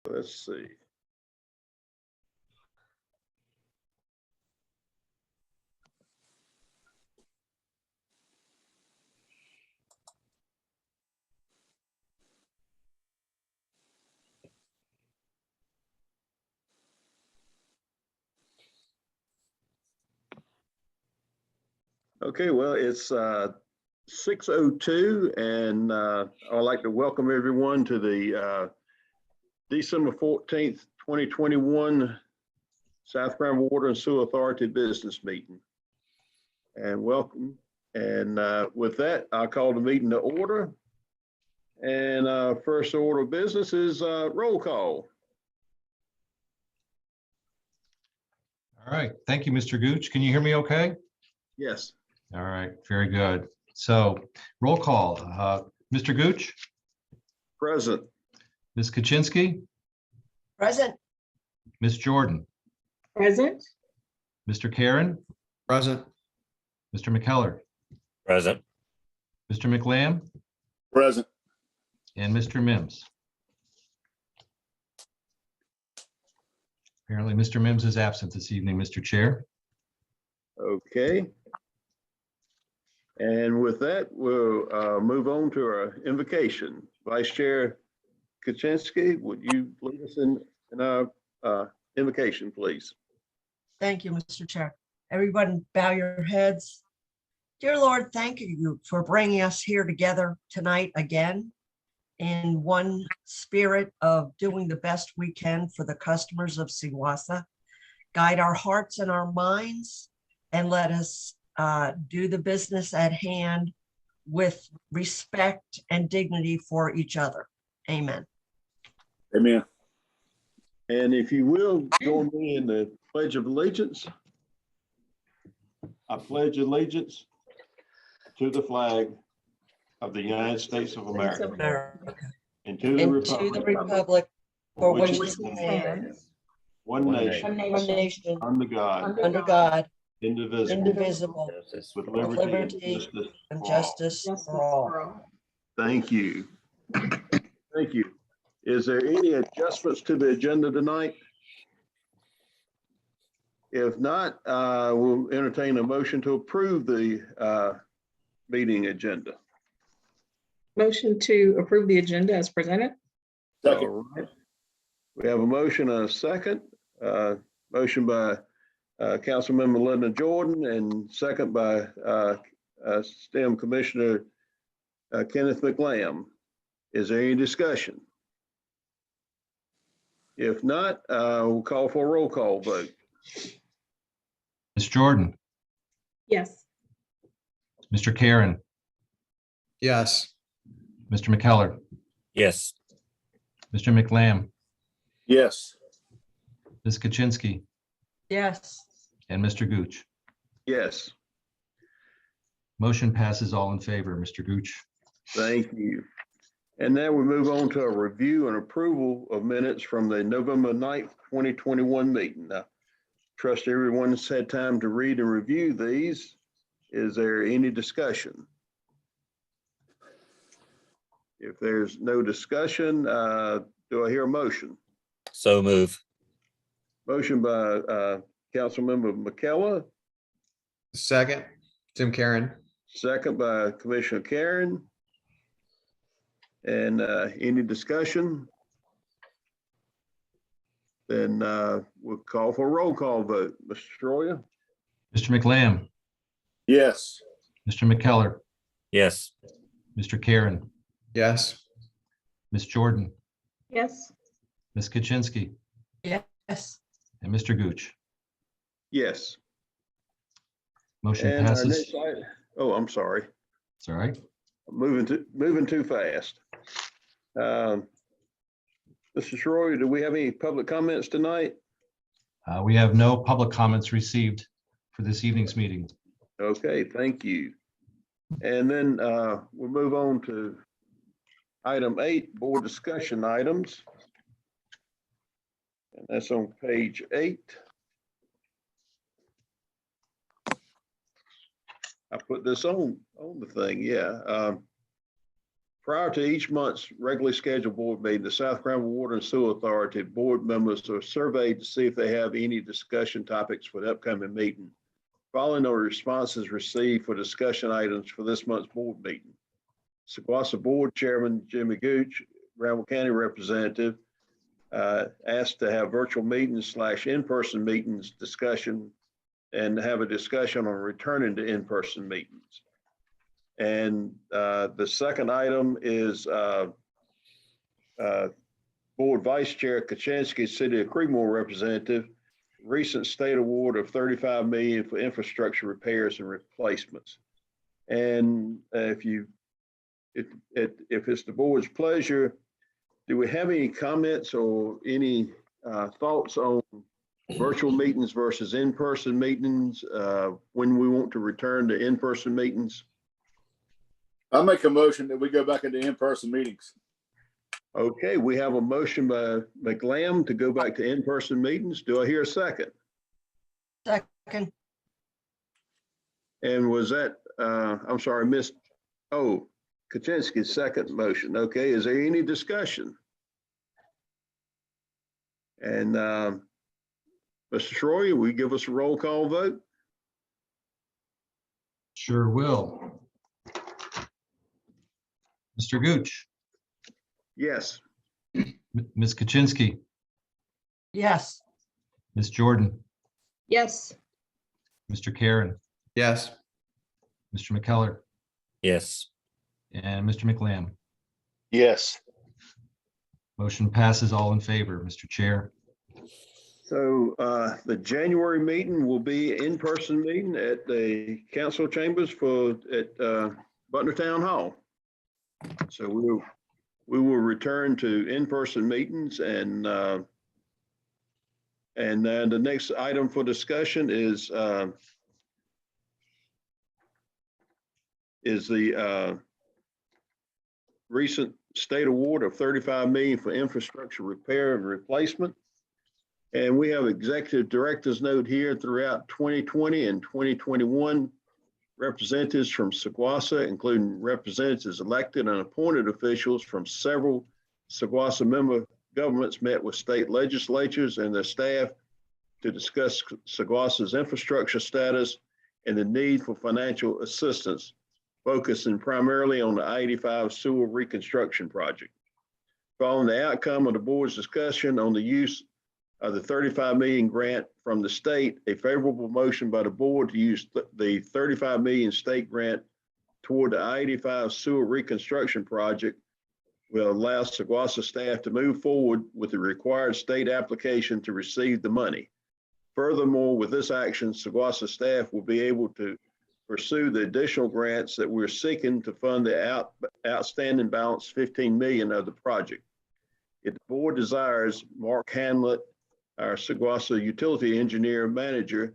Let's see. Okay, well, it's 6:02, and I'd like to welcome everyone to the December 14th, 2021 South Grand Water and Sewer Authority business meeting. And welcome. And with that, I'll call the meeting to order. And first order of business is roll call. All right, thank you, Mr. Gooch. Can you hear me okay? Yes. All right, very good. So roll call, Mr. Gooch, Present. Ms. Kaczynski, Present. Ms. Jordan, Present. Mr. Karen, Present. Mr. McKellar, Present. Mr. McLam, Present. and Mr. Mims. Apparently, Mr. Mims is absent this evening, Mr. Chair. Okay. And with that, we'll move on to our invocation. Vice Chair Kaczynski, would you lead us in our invocation, please? Thank you, Mr. Chair. Everyone bow your heads. Dear Lord, thank you for bringing us here together tonight again in one spirit of doing the best we can for the customers of CWASA. Guide our hearts and our minds and let us do the business at hand with respect and dignity for each other. Amen. Amen. And if you will, join me in the Pledge of Allegiance. I pledge allegiance to the flag of the United States of America and to the And to the republic for which it stands, one nation, one nation, under God, under God, indivisible, indivisible, with with liberty and justice for all. Thank you. Thank you. Is there any adjustments to the agenda tonight? If not, we'll entertain a motion to approve the meeting agenda. Motion to approve the agenda as presented. Second. All right. We have a motion and a second. Motion by Councilmember Linda Jordan and second by STEM Commissioner Kenneth McLam. Is there any discussion? If not, we'll call for a roll call vote. Ms. Jordan, Yes. Mr. Karen, Yes. Mr. McKellar, Yes. Mr. McLam, Yes. Ms. Kaczynski, Yes. and Mr. Gooch. Yes, Motion passes all in favor, Mr. Gooch. thank you. And now we move on to a review and approval of minutes from the November 9th, 2021 meeting. Now, trust everyone's had time to read and review these. Is there any discussion? If there's no discussion, do I hear a motion? So move. Motion by Councilmember McKellar, Second. Tim Karen. second by Commissioner Karen. And any discussion? Then we'll call for a roll call vote. Mr. Stroya? Mr. McLam, Yes. Mr. McKellar, Yes. Mr. Karen, Yes. Ms. Jordan, Yes. Ms. Kaczynski, Yes. and Mr. Gooch. Yes. Motion And our passes. next item, oh, I'm sorry. It's all right. Moving too fast. Mr. Shroy, do we have any public comments tonight? We have no public comments received for this evening's meeting. Okay, thank you. And then we'll move on to item 8, board discussion items. And that's on page 8. I put this on the thing, yeah. Prior to each month's regularly scheduled board meeting, the South Cranberry Water and Sewer Authority board members are surveyed to see if they have any discussion topics for the upcoming meeting. Following the responses received for discussion items for this month's board meeting, Sequassa Board Chairman Jimmy Gooch, Granville County Representative, asked to have virtual meetings / in-person meetings discussion and have a discussion on returning to in-person meetings. And the second item is Board Vice Chair Kaczynski, City of Creedmoor Representative, recent state award of $35 million for infrastructure repairs and replacements. And if it's the board's pleasure, do we have any comments or any thoughts on virtual meetings versus in-person meetings when we want to return to in-person meetings? I'll make a motion that we go back into in-person meetings. Okay, we have a motion by McLam to go back to in-person meetings. Do I hear a second? Second. And was that, I'm sorry, Kaczynski's second motion. Okay, is there any discussion? And Mr. Schroyer, will you give us a roll call vote? Sure will. Mr. Gooch, Yes. Ms. Kaczynski, Yes. Ms. Jordan, Yes. Mr. Karen, Yes. Mr. McKellar, Yes. and Mr. McLam. Yes. Motion passes, all in favor, Mr. Chair. So the January meeting will be in-person meeting at the council chambers at Butler Town Hall. So we will return to in-person meetings, and then the next item for discussion is the recent state award of $35 million for infrastructure repair and replacement. And we have executive director's note here throughout 2020 and 2021. Representatives from Sequassa, including representatives elected and appointed officials from several Sequassa member governments, met with state legislatures and their staff to discuss Sequassa's infrastructure status and the need for financial assistance, focusing primarily on the I-85 sewer reconstruction project. Following the outcome of the board's discussion on the use of the $35 million grant from the state, a favorable motion by the board to use the $35 million state grant toward the I-85 sewer reconstruction project will allow Sequassa staff to move forward with the required state application to receive the money. Furthermore, with this action, Sequassa staff will be able to pursue the additional grants that we're seeking to fund the outstanding balance $15 million of the project. If the board desires, Mark Hanlett, our Sequassa utility engineer manager,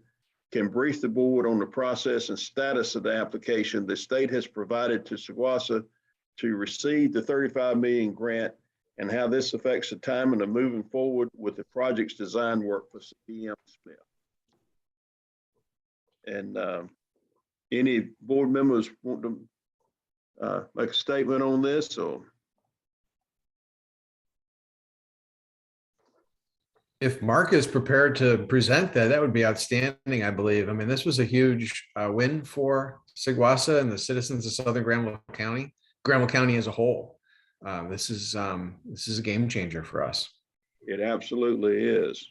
can brief the board on the process and status of the application the state has provided to Sequassa to receive the $35 million grant and how this affects the timing of moving forward with the project's design work for CM Smith. And any board members want to make a statement on this, or? If Mark is prepared to present that, that would be outstanding, I believe. I mean, this was a huge win for Sequassa and the citizens of Southern Granville County as a whole. This is a game changer for us. It absolutely is.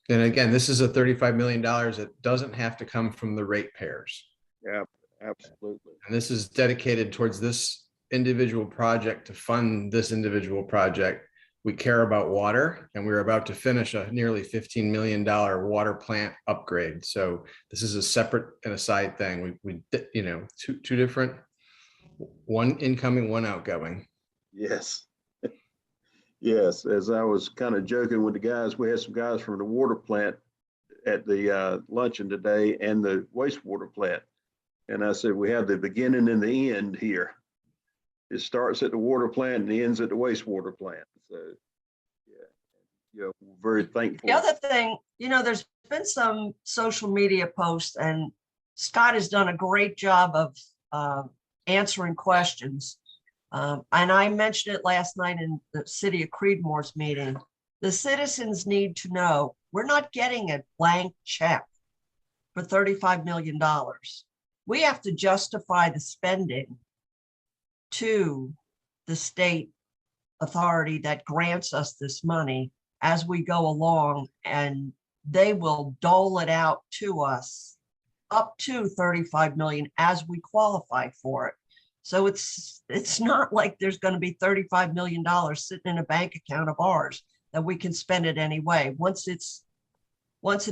And again, this is a $35 million that doesn't have to come from the ratepayers. Yeah, absolutely. And this is dedicated towards this individual project to fund this individual project. We care about water, and we're about to finish a nearly $15 million water plant upgrade. So this is a separate and aside thing. We two different, one incoming, one outgoing. Yes. Yes, as I was kind of joking with the guys, we had some guys from the water plant at the luncheon today and the wastewater plant. And I said, we have the beginning and the end here. It starts at the water plant and ends at the wastewater plant. So, yeah, we're very thankful. The other thing, there's been some social media posts, and Scott has done a great job of answering questions And I mentioned it last night in the City of Creedmoor's meeting. The citizens need to know we're not getting a blank check for $35 million. We have to justify the spending to the state authority that grants us this money as we go along, and they will dole it out to us up to 35 million as we qualify for it. So it's not like there's going to be $35 million sitting in a bank account of ours that we can spend it anyway. Once it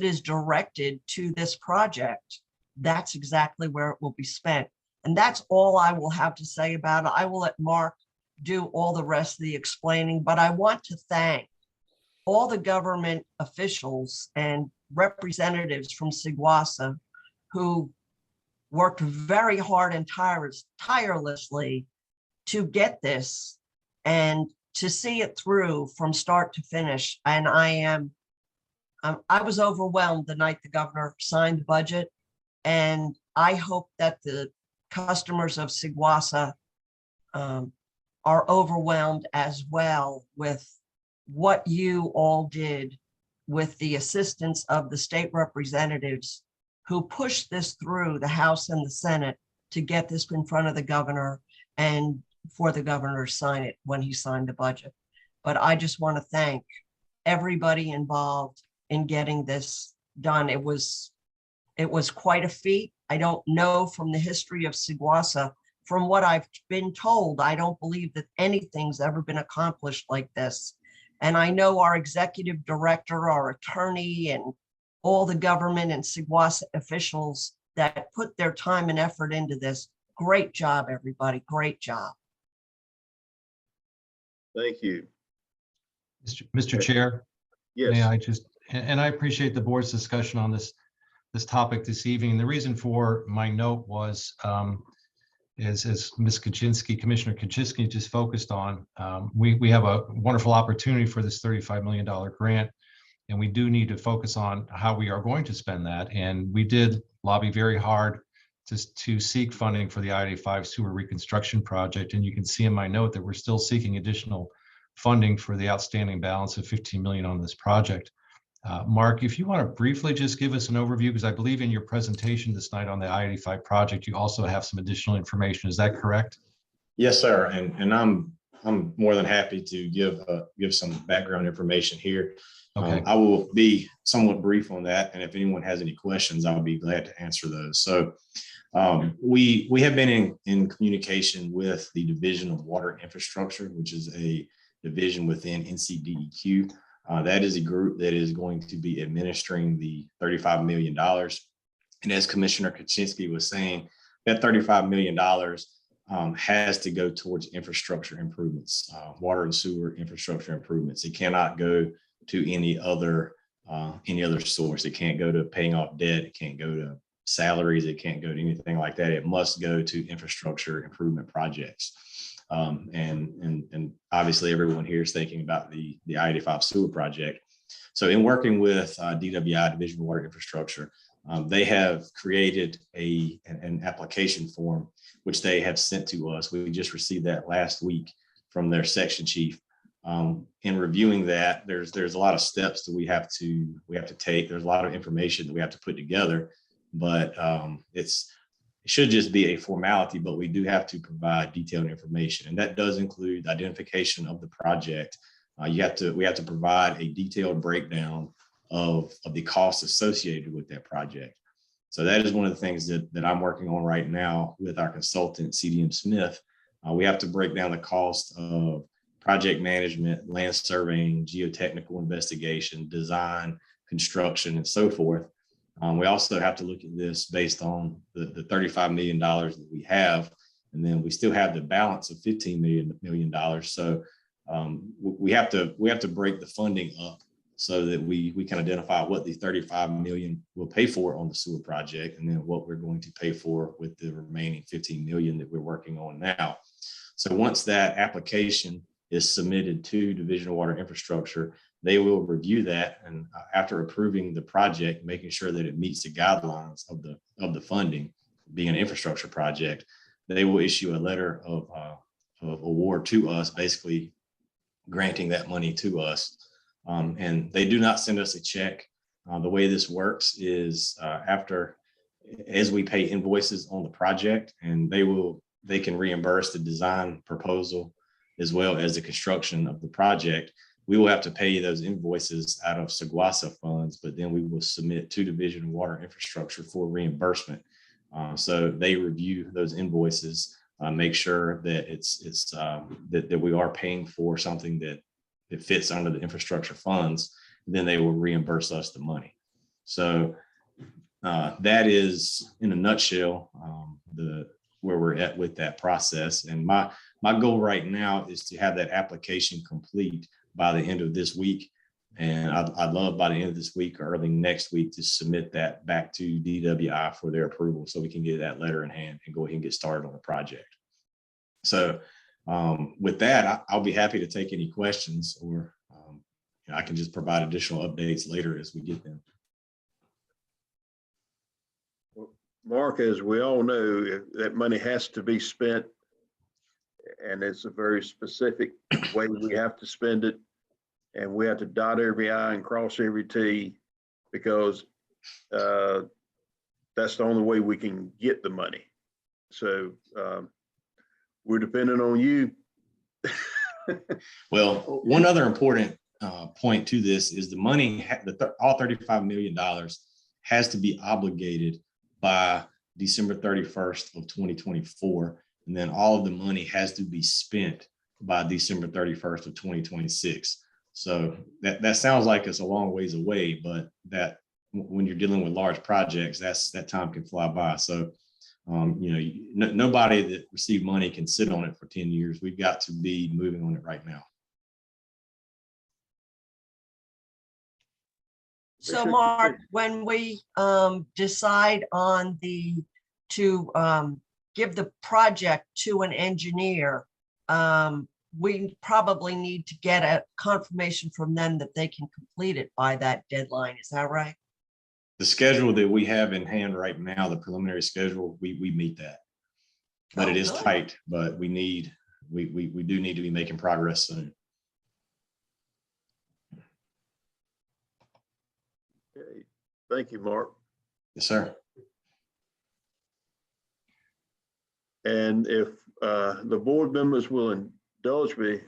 is directed to this project, that's exactly where it will be spent. And that's all I will have to say about it. I will let Mark do all the rest of the explaining, but I want to thank all the government officials and representatives from SIGWASA who worked very hard and tirelessly to get this and to see it through from start to finish. And I was overwhelmed the night the governor signed the budget, and I hope that the customers of SIGWASA are overwhelmed as well with what you all did with the assistance of the state representatives who pushed this through the House and the Senate to get this in front of the governor and for the governor to sign it when he signed the budget. But I just want to thank everybody involved in getting this done. It was quite a feat. I don't know from the history of SIGWASA. From what I've been told, I don't believe that anything's ever been accomplished like this. And I know our executive director, our attorney, and all the government and SIGWASA officials that put their time and effort into this. Great job, everybody. Great job. Thank you. Mr. Chair, may Yes, I just, and I appreciate the board's discussion on this topic this evening. The reason for my note was, as Ms. Kaczynski, Commissioner Kaczynski just focused on, we have a wonderful opportunity for this $35 million grant, and we do need to focus on how we are going to spend that. And we did lobby very hard to seek funding for the I-85 sewer reconstruction project. And you can see in my note that we're still seeking additional funding for the outstanding balance of 15 million on this project. Mark, if you want to briefly just give us an overview, because I believe in your presentation this night on the I-85 project, you also have some additional information. Is that correct? Yes, sir. And I'm more than happy to give some background information here. Okay. I will be somewhat brief on that, and if anyone has any questions, I'll be glad to answer those. So we have been in communication with the Division of Water Infrastructure, which is a division within NCDEQ. That is a group that is going to be administering the $35 million. And as Commissioner Kaczynski was saying, that $35 million has to go towards infrastructure improvements, water and sewer infrastructure improvements. It cannot go to any other source. It can't go to paying off debt. It can't go to salaries. It can't go to anything like that. It must go to infrastructure improvement projects. And obviously everyone here is thinking about the I-85 sewer project. So in working with DWI, Division of Water Infrastructure, they have created an application form, which they have sent to us. We just received that last week from their section chief. In reviewing that, there's a lot of steps that we have to take. There's a lot of information that we have to put together, but it should just be a formality, but we do have to provide detailed information. And that does include identification of the project. We have to provide a detailed breakdown of the costs associated with that project. So that is one of the things that I'm working on right now with our consultant, CDM Smith. We have to break down the cost of project management, land surveying, geotechnical investigation, design, construction, and so forth. We also have to look at this based on the $35 million that we have, and then we still have the balance of $15 million. So we have to break the funding up so that we can identify what the $35 million will pay for on the sewer project, and then what we're going to pay for with the remaining $15 million that we're working on now. So once that application is submitted to Division of Water Infrastructure, they will review that, and after approving the project, making sure that it meets the guidelines of the funding, being an infrastructure project, they will issue a letter of award to us, basically granting that money to us. And they do not send us a check. The way this works is as we pay invoices on the project, and they can reimburse the design proposal as well as the construction of the project. We will have to pay those invoices out of SAGWASA funds, but then we will submit to Division of Water Infrastructure for reimbursement. So they review those invoices, make sure that that we are paying for something that fits under the infrastructure funds. Then they will reimburse us the money. So that is, in a nutshell, where we're at with that process. And my goal right now is to have that application complete by the end of this week. And I'd love by the end of this week or early next week to submit that back to DWI for their approval, so we can get that letter in hand and go ahead and get started on the project. So with that, I'll be happy to take any questions, or I can just provide additional updates later as we get them. Mark, as we all know, that money has to be spent, and it's a very specific way we have to spend it. And we have to dot every I and cross every T, because that's the only way we can get the money. So we're dependent on you. Well, one other important point to this is the money, all $35 million has to be obligated by December 31st of 2024. And then all of the money has to be spent by December 31st of 2026. So that sounds like it's a long ways away, but that when you're dealing with large projects, that time can fly by. So, nobody that received money can sit on it for 10 years. We've got to be moving on it right now. So Mark, when we decide on to give the project to an engineer, we probably need to get a confirmation from them that they can complete it by that deadline. Is that right? The schedule that we have in hand right now, the preliminary schedule, we meet that. But it is good. tight, but we do need to be making progress soon. Okay. Thank you, Mark. Yes, sir. And if the board members will indulge me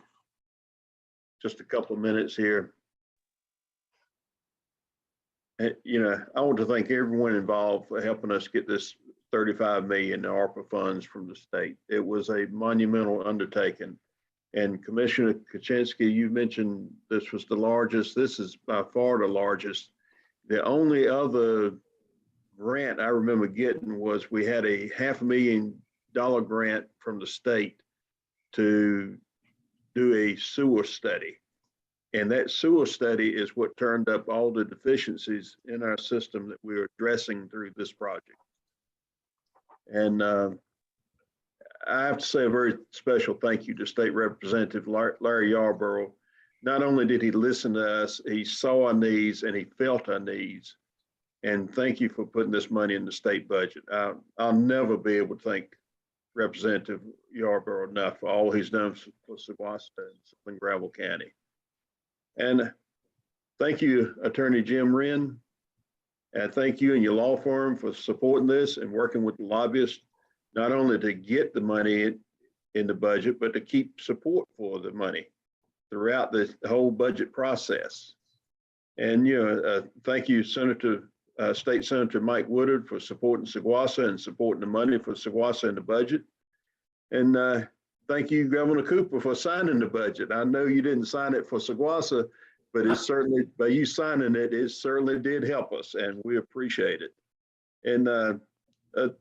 just a couple of minutes here. And, I want to thank everyone involved for helping us get this $35 million ARPA funds from the state. It was a monumental undertaking. And Commissioner Kuczynski, you mentioned this was the largest. This is by far the largest. The only other grant I remember getting was we had a $500,000 grant from the state to do a sewer study. And that sewer study is what turned up all the deficiencies in our system that we're addressing through this project. And I have to say a very special thank you to State Representative Larry Yarborough. Not only did he listen to us, he saw our needs and he felt our needs. And thank you for putting this money in the state budget. I'll never be able to thank Representative Yarborough enough for all he's done for SAGWASA and Gravel County. And thank you, Attorney Jim Wren. And thank you and your law firm for supporting this and working with the lobbyists, not only to get the money in the budget, but to keep support for the money throughout the whole budget process. And, thank you, State Senator Mike Woodard, for supporting SAGWASA and supporting the money for SAGWASA in the budget. And thank you, Governor Cooper, for signing the budget. I know you didn't sign it for SAGWASA, but it certainly, by you signing it, it certainly did help us, and we appreciate it. And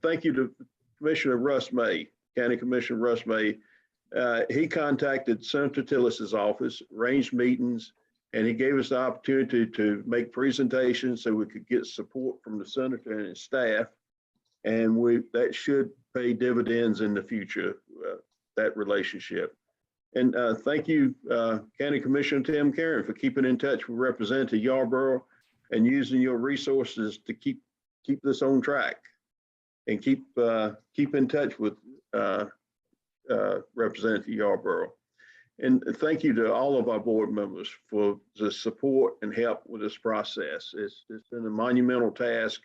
thank you to Commissioner Russ May, County Commissioner Russ May. He contacted Senator Tillis's office, arranged meetings, and he gave us the opportunity to make presentations so we could get support from the senator and his staff. And that should pay dividends in the future, that relationship. And thank you, County Commissioner Tim Karen, for keeping in touch with Representative Yarborough and using your resources to keep this on track and keep in touch with Representative Yarborough. And thank you to all of our board members for the support and help with this process. It's been a monumental task,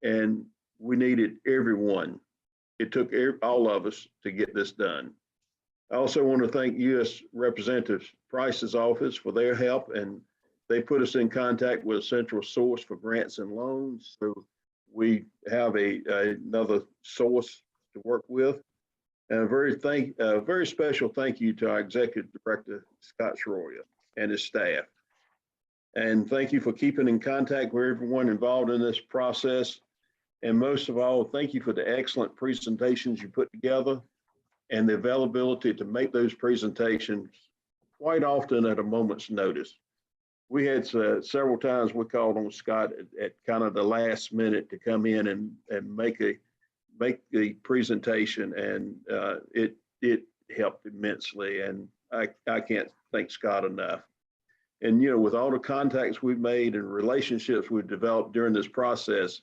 and we needed everyone. It took all of us to get this done. I also want to thank U.S. Representative Price's office for their help, and they put us in contact with a central source for grants and loans. So we have another source to work with. And a very special thank you to our Executive Director, Scott Schroyer, and his staff. And thank you for keeping in contact with everyone involved in this process. And most of all, thank you for the excellent presentations you put together and the availability to make those presentations quite often at a moment's notice. We had several times we called on Scott at kind of the last minute to come in and make the presentation, and it helped immensely. And I can't thank Scott enough. And, you know, with all the contacts we've made and relationships we've developed during this process,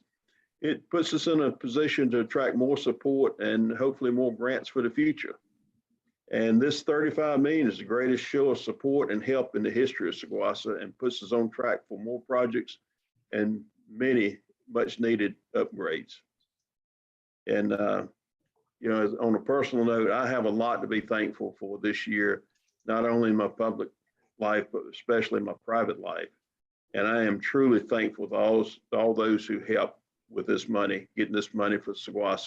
it puts us in a position to attract more support and hopefully more grants for the future. And this $35 million is the greatest show of support and help in the history of Sequoia, and puts us on track for more projects and many much needed upgrades. And, you know, on a personal note, I have a lot to be thankful for this year, not only in my public life, but especially my private life. And I am truly thankful to all those who helped with this money, getting this money for Sequoia,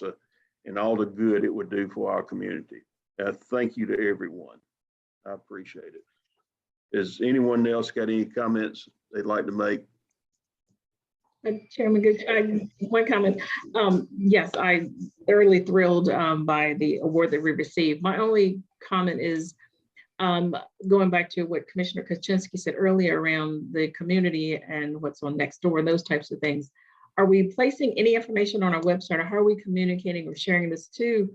and all the good it would do for our community. Thank you to everyone. I appreciate it. Is anyone else got any comments they'd like to make? Chairman Gooch, one comment. Yes, I thoroughly thrilled by the award that we received. My only comment is going back to what Commissioner Kaczynski said earlier around the community and what's on Nextdoor and those types of things. Are we placing any information on our website, or how are we communicating or sharing this to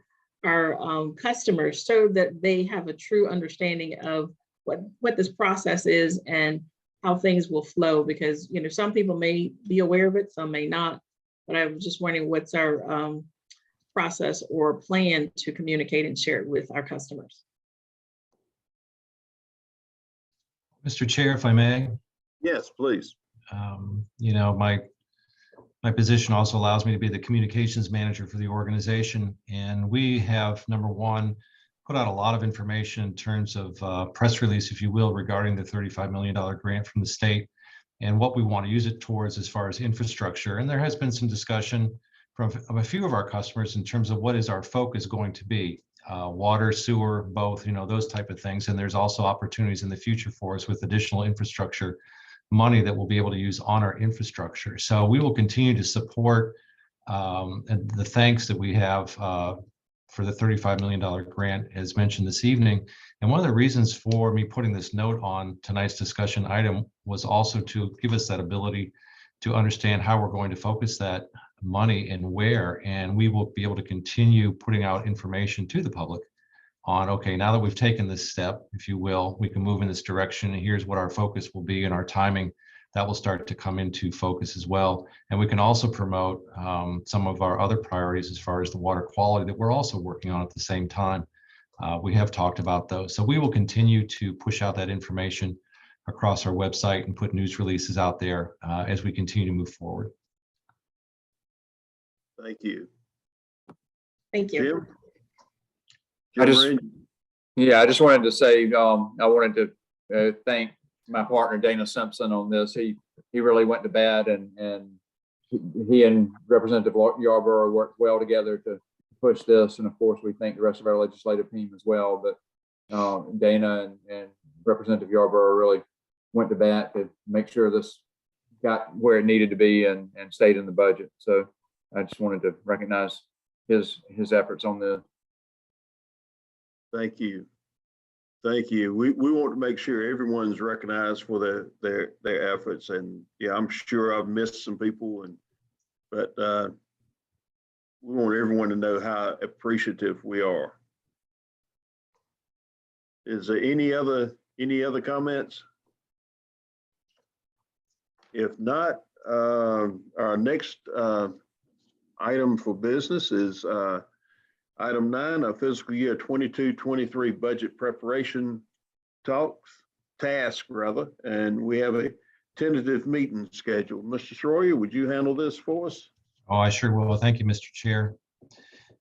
our customers so that they have a true understanding of what this process is and how things will flow? Because, you know, some people may be aware of it, some may not, but I was just wondering what's our process or plan to communicate and share it with our customers. Mr. Chair, if I may. Yes, please. You know, my position also allows me to be the communications manager for the organization. And we have, number one, put out a lot of information in terms of press release, if you will, regarding the $35 million grant from the state and what we want to use it towards as far as infrastructure. And there has been some discussion from a few of our customers in terms of what is our focus going to be. Water, sewer, both, you know, those type of things. And there's also opportunities in the future for us with additional infrastructure money that we'll be able to use on our infrastructure. So we will continue to support and the thanks that we have for the $35 million grant as mentioned this evening. And one of the reasons for me putting this note on tonight's discussion item was also to give us that ability to understand how we're going to focus that money and where, and we will be able to continue putting out information to the public on, okay, now that we've taken this step, if you will, we can move in this direction, and here's what our focus will be, and our timing that will start to come into focus as well. And we can also promote some of our other priorities as far as the water quality that we're also working on at the same time. We have talked about those. So we will continue to push out that information across our website and put news releases out there as we continue to move forward. Thank you. Thank you. Jim? I just- Moran? Yeah, I just wanted to say, I wanted to thank my partner, Dana Simpson, on this. He really went to bat, and he and Representative Yarborough worked well together to push this. And of course, we thank the rest of our legislative team as well. But Dana and Representative Yarborough really went to bat to make sure this got where it needed to be and stayed in the budget. So I just wanted to recognize his efforts on this. Thank you. Thank you. We want to make sure everyone's recognized for their efforts. And yeah, I'm sure I've missed some people, but we want everyone to know how appreciative we are. Is there any other comments? If not, our next item for business is Item 9, our fiscal year 22-23 budget preparation task rather, and we have a tentative meeting scheduled. Mr. Schroyer, would you handle this for us? Oh, I sure will. Thank you, Mr. Chair.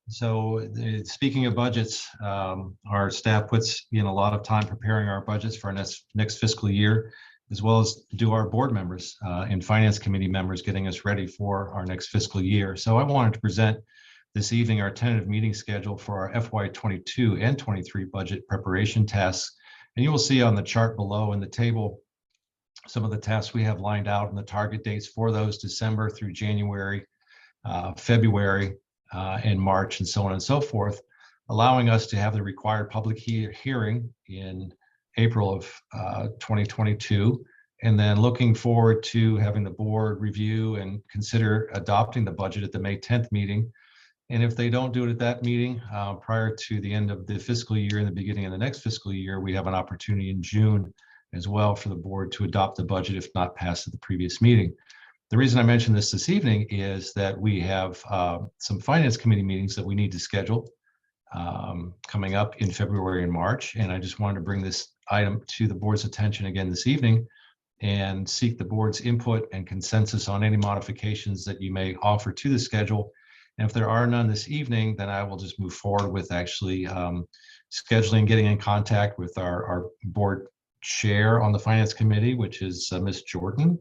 So speaking of budgets, our staff puts in a lot of time preparing our budgets for our next fiscal year, as well as do our board members and finance committee members getting us ready for our next fiscal year. So I wanted to present this evening our tentative meeting schedule for our FY22 and 23 budget preparation tasks. And you will see on the chart below in the table some of the tasks we have lined out and the target dates for those December through January, February, and March, and so on and so forth, allowing us to have the required public hearing in April of 2022, and then looking forward to having the board review and consider adopting the budget at the May 10th meeting. And if they don't do it at that meeting, prior to the end of the fiscal year and the beginning of the next fiscal year, we have an opportunity in June as well for the board to adopt the budget if not passed at the previous meeting. The reason I mentioned this evening is that we have some finance committee meetings that we need to schedule coming up in February and March. And I just wanted to bring this item to the board's attention again this evening and seek the board's input and consensus on any modifications that you may offer to the schedule. And if there are none this evening, then I will just move forward with actually scheduling, getting in contact with our board chair on the finance committee, which is Ms. Jordan,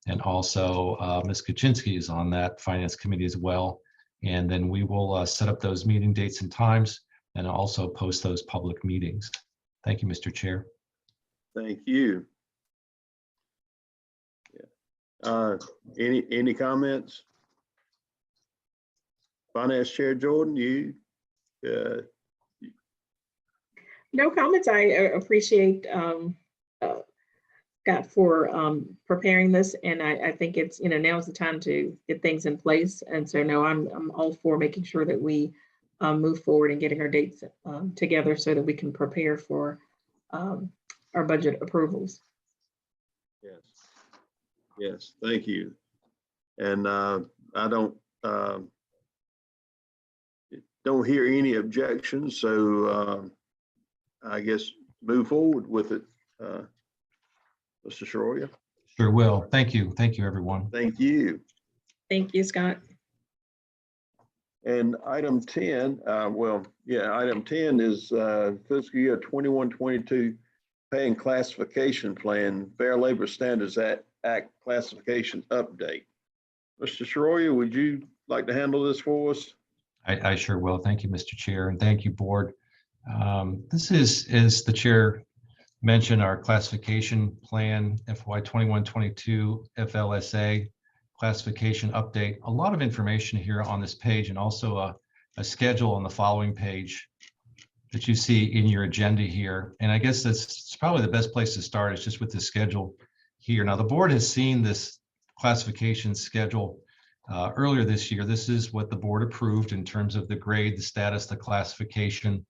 and also Ms. Kaczynski is on that finance committee as well. And then we will set up those meeting dates and times and also post those public meetings. Thank you, Mr. Chair. Thank you. Any comments? Finance Chair Jordan, you? No comments. I appreciate Scott for preparing this, and I think it's, now is the time to get things in place. And so no, I'm all for making sure that we move forward and getting our dates together so that we can prepare for our budget approvals. Yes, thank you. And I don't hear any objections, so I guess move forward with it. Mr. Schroyer. Sure will. Thank you. Thank you, everyone. Thank you. Thank you, Scott. And item 10, item 10 is fiscal year 21-22 pay and classification plan, Fair Labor Standards Act classification update. Mr. Schroyer, would you like to handle this for us? I sure will. Thank you, Mr. Chair, and thank you, board. This is, as the chair mentioned, our classification plan, FY 21-22 FLSA classification update. A lot of information here on this page, and also a schedule on the following page that you see in your agenda here. And I guess that's probably the best place to start is just with the schedule here. Now, the board has seen this classification schedule earlier this year. This is what the board approved in terms of the grade, the status, the classification,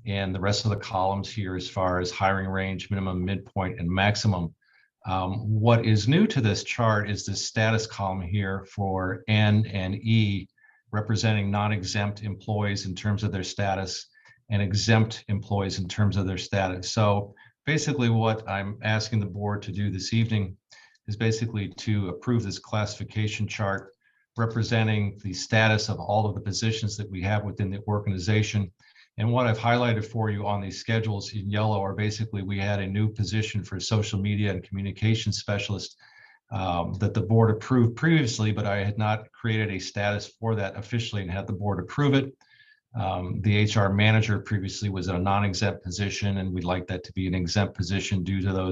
and the rest of the columns here as far as hiring range, minimum, midpoint, and maximum. What is new to this chart is the status column here for N and E, representing non-exempt employees in terms of their status and exempt employees in terms of their status. So basically what I'm asking the board to do this evening is basically to approve this classification chart representing the status of all of the positions that we have within the organization. And what I've highlighted for you on these schedules in yellow are basically, we had a new position for social media and communication specialist that the board approved previously, but I had not created a status for that officially and had the board approve it. The HR manager previously was in a non-exempt position, and we'd like that to be an exempt position due to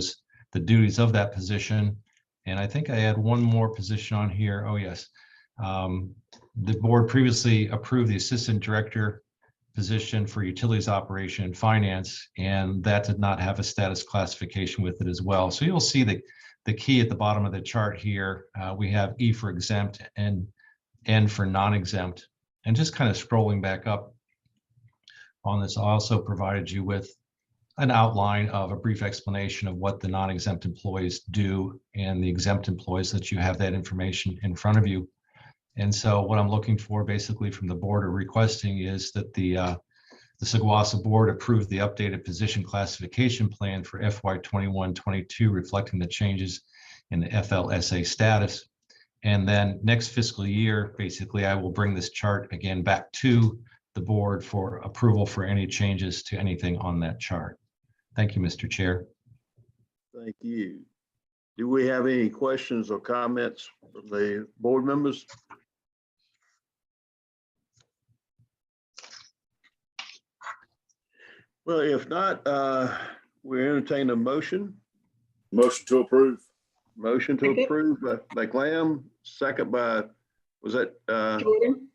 the duties of that position. And I think I had one more position on here. Oh, yes. The board previously approved the assistant director position for utilities operation and finance, and that did not have a status classification with it as well. So you'll see the key at the bottom of the chart here. We have E for exempt and N for non-exempt. And just kind of scrolling back up on this, I also provided you with an outline of a brief explanation of what the non-exempt employees do and the exempt employees, that you have that information in front of you. And so what I'm looking for basically from the board or requesting is that the Saguasa Board approve the updated position classification plan for FY 21-22, reflecting the changes in the FLSA status. And then next fiscal year, basically, I will bring this chart again back to the board for approval for any changes to anything on that chart. Thank you, Mr. Chair. Thank you. Do we have any questions or comments from the board members? Well, if not, we entertain a motion. Motion to approve. Motion to Second. approve by Lamb, second by, was that, Jordan?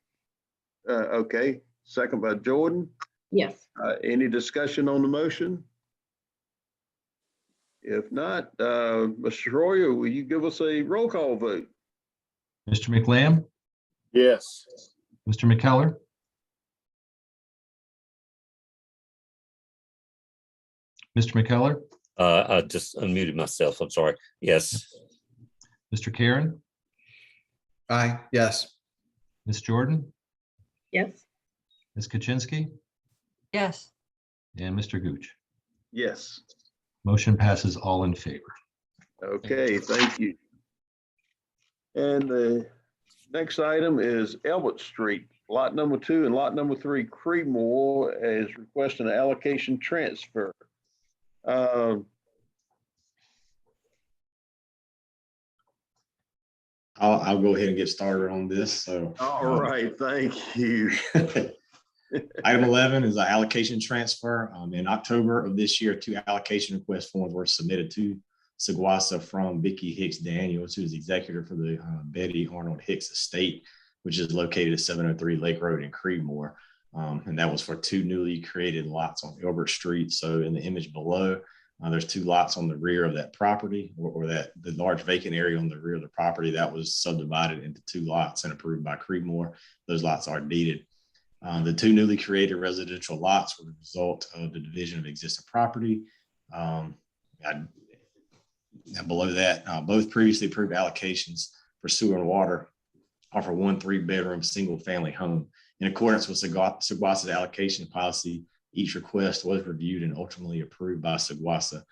okay, second by Jordan. Yes. Any discussion on the motion? If not, Mr. Royer, will you give us a roll call vote? Mr. McLamb, Yes. Mr. McKellar, Mr. McKellar, I just unmuted myself. I'm sorry. Yes. Mr. Karen, Aye, yes. Ms. Jordan, Yes. Ms. Kaczynski, Yes, and Mr. Gooch. Yes. Motion passes all in favor. Okay, thank you. And the next item is Elbert Street, lot number 2 and lot number 3, Creedmoor, is requesting an allocation transfer. I'll go ahead and get started on this. So. All right, thank you. Item 11 is an allocation transfer. In October of this year, 2 allocation request forms were submitted to Saguasa from Vicki Hicks Daniels, who is executor for the Betty Arnold Hicks estate, which is located at 703 Lake Road in Creedmoor. And that was for 2 newly created lots on Elbert Street. So in the image below, there's 2 lots on the rear of that property, or that the large vacant area on the rear of the property that was subdivided into 2 lots and approved by Creedmoor. Those lots are deeded. The 2 newly created residential lots were the result of the division of existing property. Below that, both previously approved allocations for sewer and water are for 1 3-bedroom single-family home. In accordance with Saguasa's allocation policy, each request was reviewed and ultimately approved by Saguasa.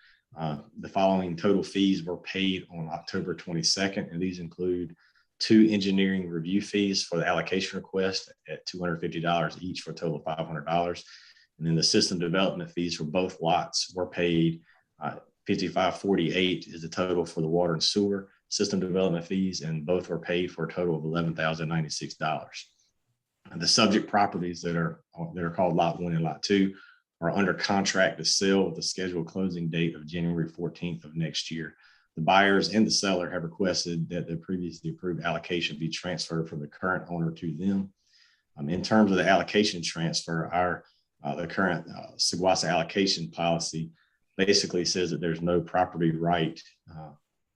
The following total fees were paid on October 22nd, and these include 2 engineering review fees for the allocation request at $250 each, for a total of $500. And then the system development fees for both lots were paid. $55.48 is the total for the water and sewer system development fees, and both were paid for a total of $11,096. The subject properties that are called Lot 1 and Lot 2 are under contract to sell with a scheduled closing date of January 14th of next year. The buyers and the seller have requested that the previously approved allocation be transferred from the current owner to them. In terms of the allocation transfer, the current Saguasa allocation policy basically says that there's no property right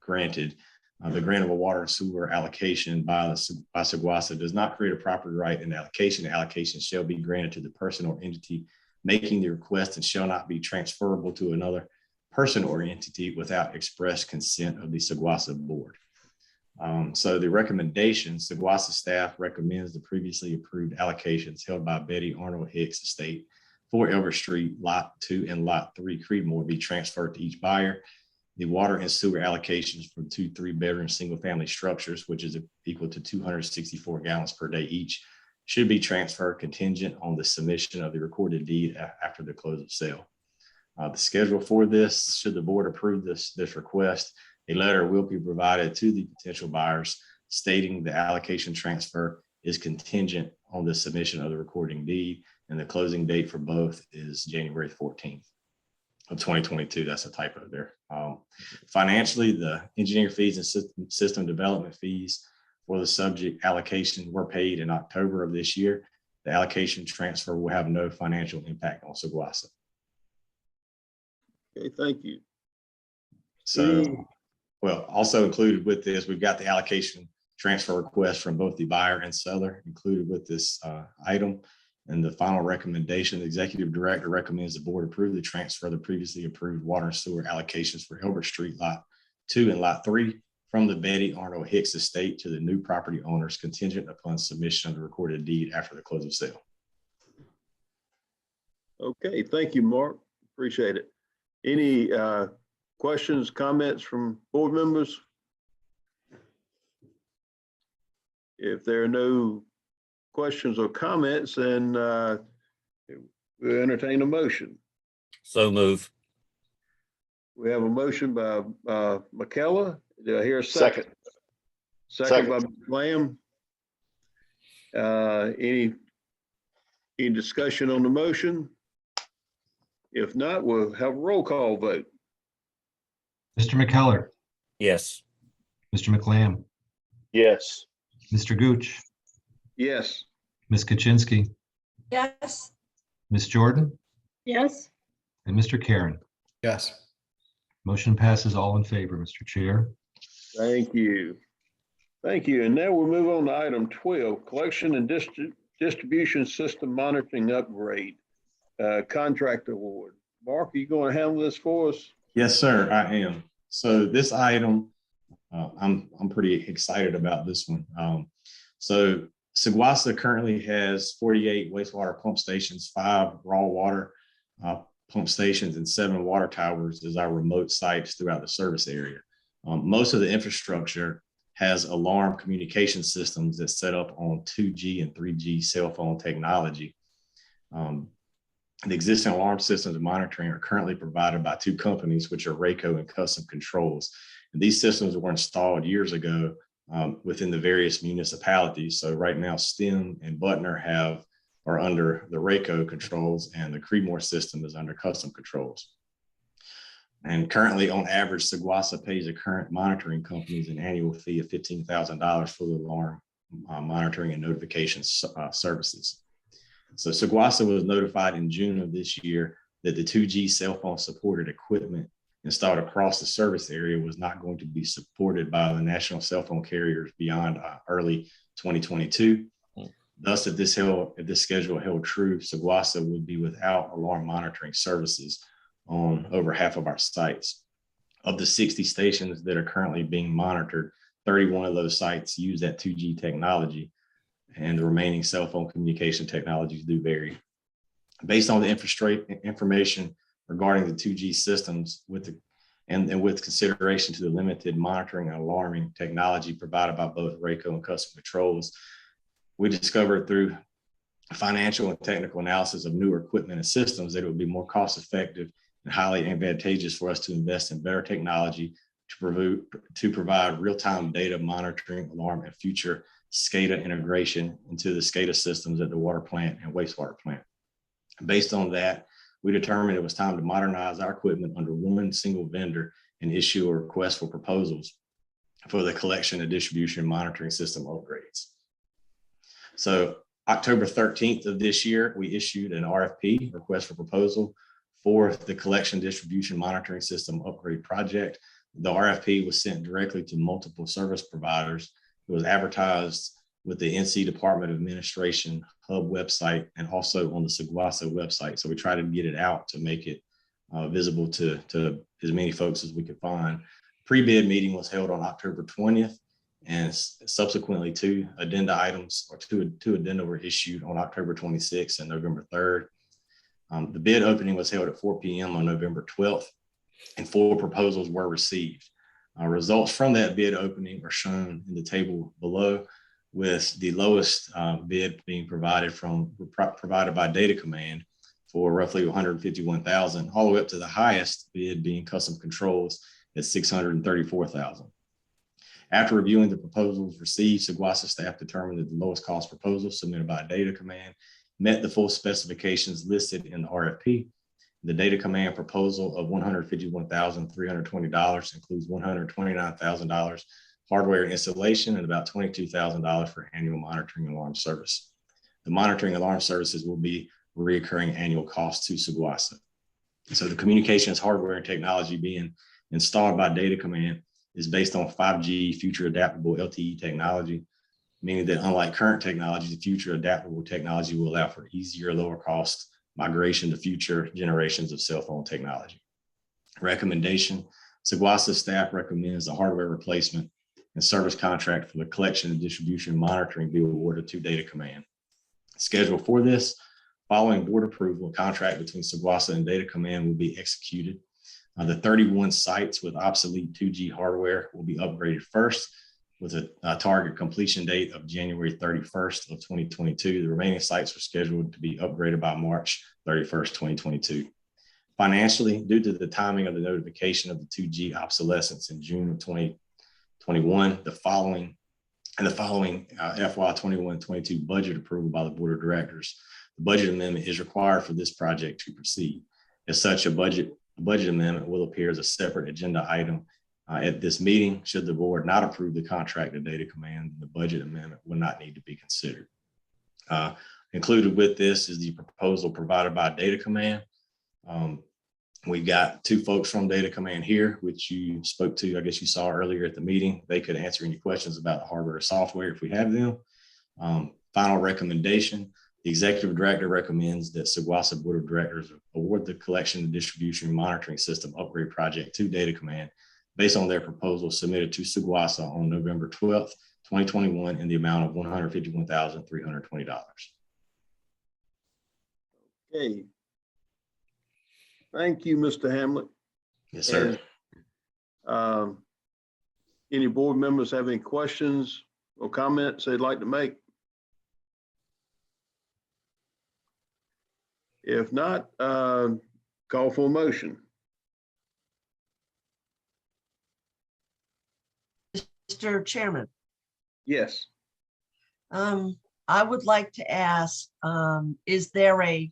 granted. The grant of a water and sewer allocation by Saguasa does not create a property right in the allocation. The allocation shall be granted to the person or entity making the request and shall not be transferable to another person or entity without express consent of the Saguasa board. So the recommendation, Saguasa staff recommends the previously approved allocations held by Betty Arnold Hicks estate for Elbert Street, Lot 2 and Lot 3 Creedmoor be transferred to each buyer. The water and sewer allocations for 2 3-bedroom single-family structures, which is equal to 264 gallons per day each, should be transferred contingent on the submission of the recorded deed after the close of sale. The schedule for this, should the board approve this request, a letter will be provided to the potential buyers stating the allocation transfer is contingent on the submission of the recording deed, and the closing date for both is January 14th of 2022. That's a typo there. Financially, the engineer fees and system development fees for the subject allocation were paid in October of this year. The allocation transfer will have no financial impact on Saguasa. Okay, thank you. So, well, also included with this, we've got the allocation transfer request from both the buyer and seller included with this item. And the final recommendation, the executive director recommends the board approve the transfer of the previously approved water and sewer allocations for Elbert Street Lot 2 and Lot 3 from the Betty Arnold Hicks estate to the new property owners contingent upon submission of the recorded deed after the close of sale. Okay, thank you, Mark. Appreciate it. Any questions, comments from board members? If there are no questions or comments, then we'll entertain a motion. So move. We have a motion by McKellar. Do I hear a second? Second by Lamb. Any discussion on the motion? If not, we'll have a roll call vote. Mr. McKellar, Yes. Mr. McLam, Yes. Mr. Gooch, Yes. Ms. Kaczynski, Yes, Ms. Jordan, Yes, and Mr. Karen. Yes. Motion passes all in favor, Mr. Chair. Thank you. Thank you. And now we'll move on to item 12, collection and distribution system monitoring upgrade, contract award. Mark, are you going to handle this for us? Yes, sir, I am. So this item, I'm pretty excited about this one. So Seguasa currently has 48 wastewater pump stations, 5 raw water pump stations, and 7 water towers as our remote sites throughout the service area. Most of the infrastructure has alarm communication systems that's set up on 2G and 3G cell phone technology. The existing alarm systems and monitoring are currently provided by 2 companies, which are Rayco and Custom Controls. And these systems were installed years ago within the various municipalities. So right now, STEM and Butner are under the Rayco controls, and the Creedmoor system is under Custom Controls. And currently, on average, Seguasa pays the current monitoring companies an annual fee of $15,000 for the alarm monitoring and notification services. So Seguasa was notified in June of this year that the 2G cell phone supported equipment installed across the service area was not going to be supported by the national cell phone carriers beyond early 2022. Thus, if this schedule held true, Seguasa would be without alarm monitoring services on over half of our sites. Of the 60 stations that are currently being monitored, 31 of those sites use that 2G technology, and the remaining cell phone communication technologies do vary. Based on the information regarding the 2G systems with consideration to the limited monitoring and alarming technology provided by both Rayco and Custom Controls, we discovered through financial and technical analysis of newer equipment and systems that it would be more cost effective and highly advantageous for us to invest in better technology to provide real-time data monitoring, alarm, and future SCADA integration into the SCADA systems at the water plant and wastewater plant. Based on that, we determined it was time to modernize our equipment under one single vendor and issue a request for proposals for the collection and distribution monitoring system upgrades. So October 13th of this year, we issued an RFP, request for proposal, for the collection distribution monitoring system upgrade project. The RFP was sent directly to multiple service providers. It was advertised with the NC Department of Administration Hub website and also on the Seguasa website. So we tried to get it out to make it visible to as many folks as we could find. Pre-bid meeting was held on October 20th, and subsequently two addenda were issued on October 26th and November 3rd. The bid opening was held at 4 p.m. on November 12th, and 4 proposals were received. Results from that bid opening are shown in the table below, with the lowest bid being provided by Data Command for roughly $151,000, all the way up to the highest bid being Custom Controls at $634,000. After reviewing the proposals received, Seguasa staff determined that the lowest cost proposal submitted by Data Command met the full specifications listed in the RFP. The Data Command proposal of $151,320 includes $129,000 hardware installation and about $22,000 for annual monitoring alarm service. The monitoring alarm services will be recurring annual cost to Seguasa. So the communications hardware and technology being installed by Data Command is based on 5G future adaptable LTE technology, meaning that unlike current technology, the future adaptable technology will allow for easier, lower cost migration to future generations of cell phone technology. Recommendation: Seguasa staff recommends a hardware replacement and service contract for the collection and distribution monitoring be awarded to Data Command. Schedule for this, following board approval, a contract between Saguasa and Data Command will be executed. The 31 sites with obsolete 2G hardware will be upgraded first with a target completion date of January 31st of 2022. The remaining sites are scheduled to be upgraded by March 31st, 2022. Financially, due to the timing of the notification of the 2G obsolescence in June of 2021, the following FY 21-22 budget approval by the Board of Directors, the budget amendment is required for this project to proceed. As such, a budget amendment will appear as a separate agenda item at this meeting. Should the board not approve the contract to Data Command, the budget amendment will not need to be considered. Included with this is the proposal provided by Data Command. We've got two folks from Data Command here, which you spoke to, I guess you saw earlier at the meeting. They could answer any questions about the hardware or software if we have them. Final recommendation, the executive director recommends that Saguasa Board of Directors award the collection and distribution monitoring system upgrade project to Data Command based on their proposal submitted to Saguasa on November 12th, 2021 in the amount of $151,320. Okay. Thank you, Mr. Hamlet. Yes, sir. And, any board members have any questions or comments they'd like to make? If not, call for a motion. Mr. Chairman, Yes. I would like to ask, is there a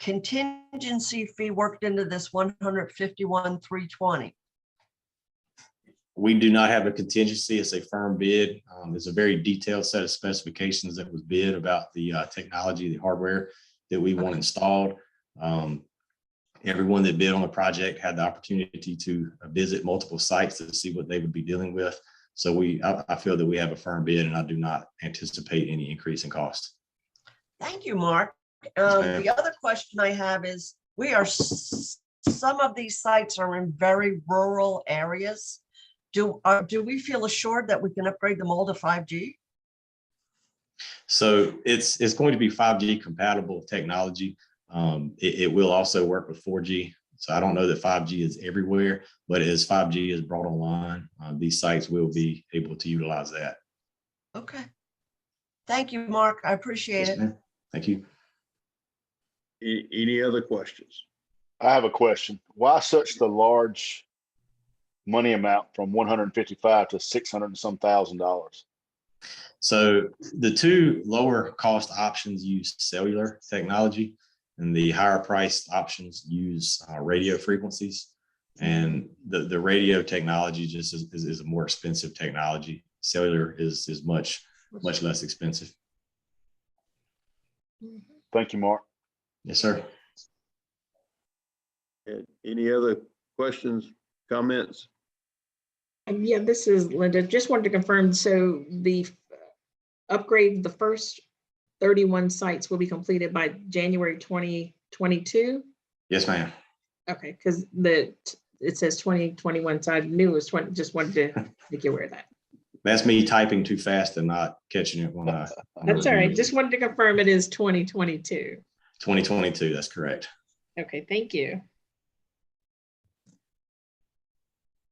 contingency fee worked into this 151,320? We do not have a contingency. It's a firm bid. There's a very detailed set of specifications that was bid about the technology, the hardware that we want installed. Everyone that bid on the project had the opportunity to visit multiple sites to see what they would be dealing with. So I feel that we have a firm bid, and I do not anticipate any increase in cost. Thank you, Mark. ma'am. The other question I have is, some of these sites are in very rural areas. Do we feel assured that we can upgrade them all to 5G? So it's going to be 5G compatible technology. It will also work with 4G. So I don't know that 5G is everywhere, but as 5G is brought online, these sites will be able to utilize that. Okay. Thank you, Mark. I appreciate Yes, it. ma'am. Thank you. Any other questions? I have a question. Why such the large money amount from 155 to 600 and some $1,000? So the two lower cost options use cellular technology, and the higher priced options use radio frequencies. And the radio technology just is a more expensive technology. Cellular is much less expensive. Thank you, Mark. Yes, sir. Any other questions, comments? Yeah, this is Linda. Just wanted to confirm, so the upgrade, the first 31 sites will be completed by January 2022? Yes, ma'am. Okay, because it says 2021, so I knew it was 20, just wanted to make you aware of that. That's me typing too fast and not catching it when I. That's all right. Just wanted to confirm it is 2022. 2022, that's correct. Okay, thank you.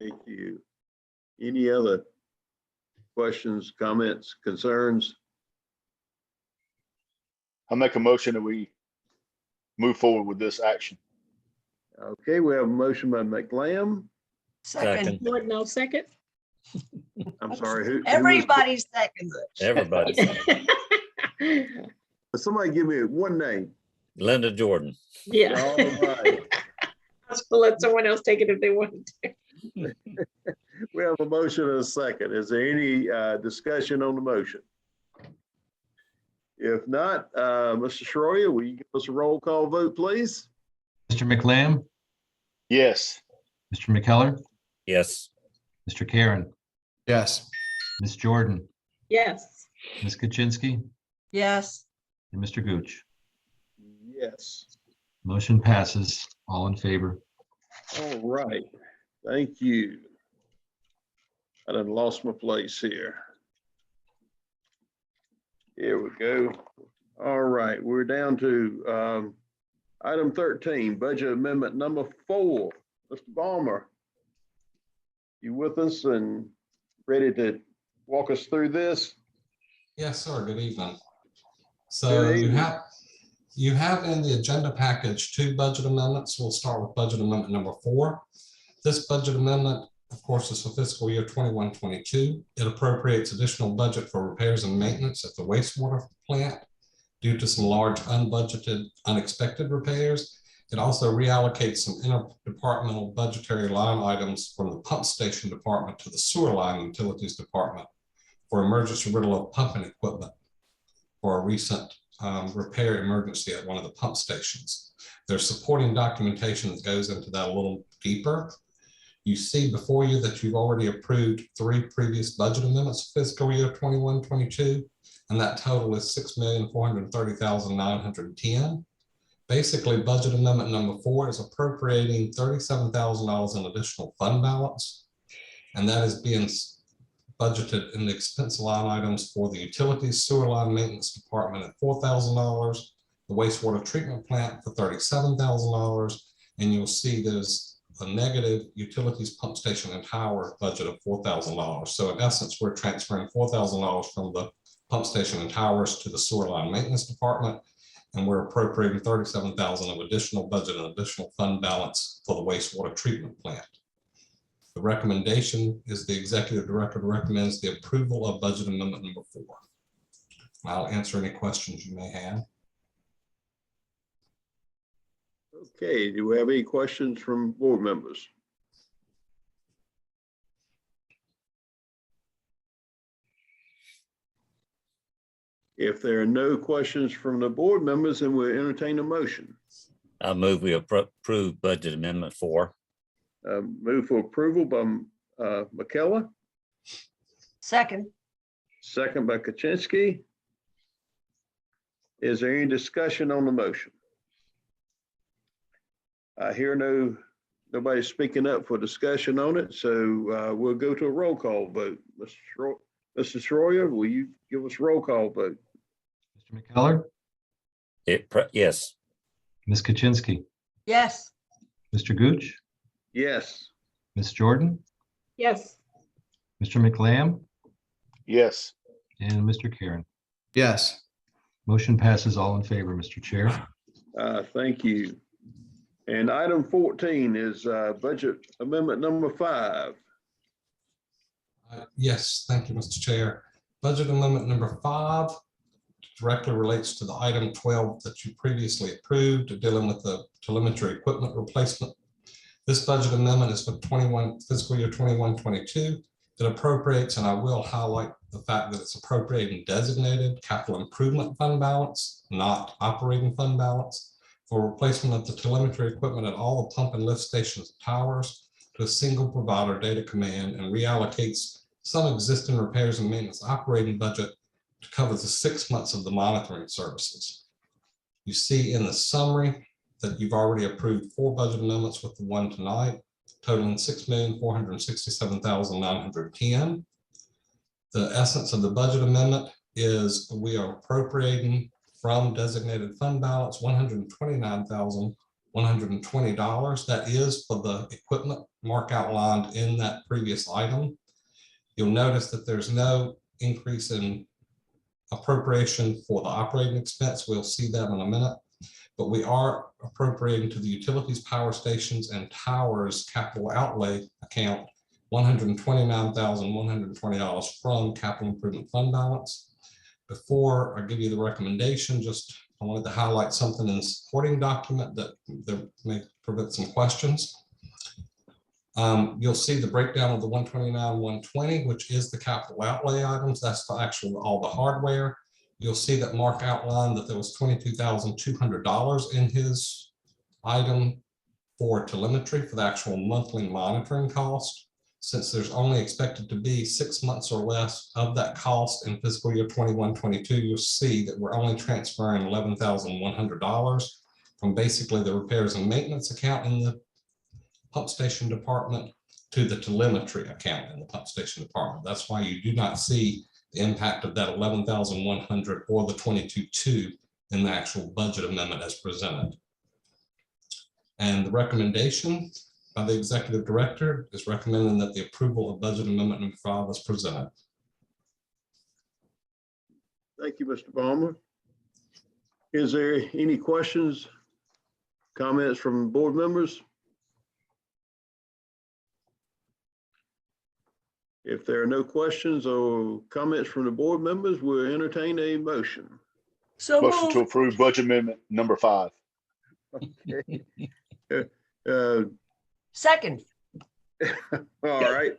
Thank you. Any other questions, comments, concerns? I'll make a motion that we move forward with this action. Okay, we have a motion by McLam. Second, Lord, no second. I'm sorry, who? everybody seconds it. Everybody. Somebody give me one name. Linda Jordan. Yeah. All right. I was gonna let someone else take it if they wanted to. We have a motion and a second. Is there any discussion on the motion? If not, Mr. Schroyer, will you give us a roll call vote, please? Mr. McLam, Yes. Mr. McKellar, Yes. Mr. Karen, Yes. Ms. Jordan, Yes. Ms. Kaczynski, Yes, and Mr. Gooch. Yes. Motion passes. All in favor. All right. Thank you. I done lost my place here. Here we go. All right, we're down to item 13, budget amendment number 4. Mr. Balmer, you with us and ready to walk us through this? Yes, sir. Good evening. So Good evening. you have in the agenda package 2 budget amendments. We'll start with budget amendment number 4. This budget amendment, of course, is for fiscal year 21-22. It appropriates additional budget for repairs and maintenance at the wastewater plant due to some large unbudgeted, unexpected repairs. It also reallocates some interdepartmental budgetary line items from the pump station department to the sewer line utilities department for emergency rental of pumping equipment for a recent repair emergency at one of the pump stations. There's supporting documentation that goes into that a little deeper. You see before you that you've already approved 3 previous budget amendments fiscal year 21-22, and that total is $6,430,910. Basically, budget amendment number 4 is appropriating $37,000 in additional fund balance, and that is being budgeted in the expense line items for the utilities sewer line maintenance department at $4,000, the wastewater treatment plant for $37,000, and you'll see there's a negative utilities pump station and tower budget of $4,000. So in essence, we're transferring $4,000 from the pump station and towers to the sewer line maintenance department, and we're appropriating $37,000 of additional budget and additional fund balance for the wastewater treatment plant. The recommendation is the executive director recommends the approval of budget amendment number 4. I'll answer any questions you may have. Okay, do we have any questions from board members? If there are no questions from the board members, then we'll entertain a motion. I move we approve budget amendment 4. Move for approval by McKellar, Second. second by Kaczynski. Is there any discussion on the motion? I hear nobody speaking up for discussion on it, so we'll go to a roll call vote. Mr. Schroyer, will you give us a roll call vote? Mr. McKellar, Yes. Ms. Kaczynski, Yes. Mr. Gooch, Yes. Ms. Jordan, Yes. Mr. McLamb, Yes. and Mr. Karen. Yes. Motion passes all in favor, Mr. Chair. Thank you. And item 14 is budget amendment number 5. Yes, thank you, Mr. Chair. Budget amendment number 5 directly relates to the item 12 that you previously approved, dealing with the telemetry equipment replacement. This budget amendment is for fiscal year 21-22. It appropriates, and I will highlight the fact that it's appropriating designated capital improvement fund balance, not operating fund balance, for replacement of the telemetry equipment at all the pump and lift stations and towers to a single provider data command, and reallocates some existing repairs and maintenance operating budget to cover the 6 months of the monitoring services. You see in the summary that you've already approved 4 budget amendments with the one tonight, totaling $6,467,910. The essence of the budget amendment is we are appropriating from designated fund balance $129,120. That is for the equipment mark outlined in that previous item. You'll notice that there's no increase in appropriation for the operating expense. We'll see that in a minute, but we are appropriating to the utilities, power stations, and towers capital outlay account $129,120 from capital improvement fund balance. Before I give you the recommendation, I wanted to highlight something in the supporting document that may prevent some questions. You'll see the breakdown of the 129,120, which is the capital outlay items. That's the actual all the hardware. You'll see that Mark outlined that there was $22,200 in his item for telemetry for the actual monthly monitoring cost. Since there's only expected to be 6 months or less of that cost in fiscal year 21-22, you'll see that we're only transferring $11,100 from basically the repairs and maintenance account in the pump station department to the telemetry account in the pump station department. That's why you do not see the impact of that 11,100 or the 22.2 in the actual budget amendment as presented. And the recommendation by the executive director is recommending that the approval of budget amendment number 5 is presented. Thank you, Mr. Palmer. Is there any questions, comments from board members? If there are no questions or comments from the board members, we'll entertain a motion. So Motion to moved. approve budget amendment number 5. Second. All right.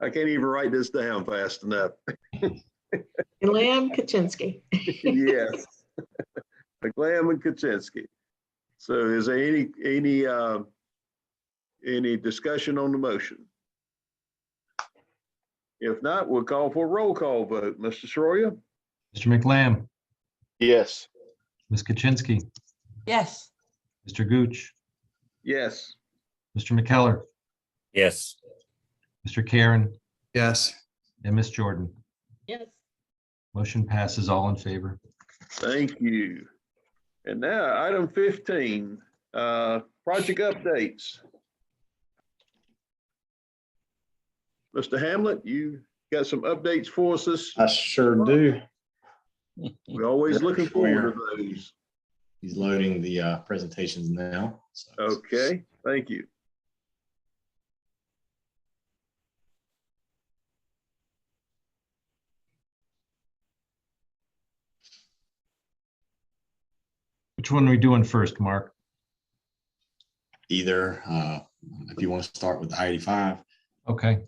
I can't even write this down fast enough. Lamb Kaczynski. Yes. Lamb and Kaczynski. So is there any discussion on the motion? If not, we'll call for a roll call vote. Mr. Soroya? Mr. McLamb, Yes. Ms. Kaczynski, Yes. Mr. Gooch, Yes. Mr. McKellar, yes, Mr. Karen, Yes. and Ms. Jordan. Yes. Motion passes, all in favor. Thank you. And now, item 15, project updates. Mr. Hamlet, you got some updates for us? I sure do. We're always looking forward to those. He's loading the presentations now. So- Okay, thank you. Which one are we doing first, Mark? Either, if you want to start with I-85. Okay.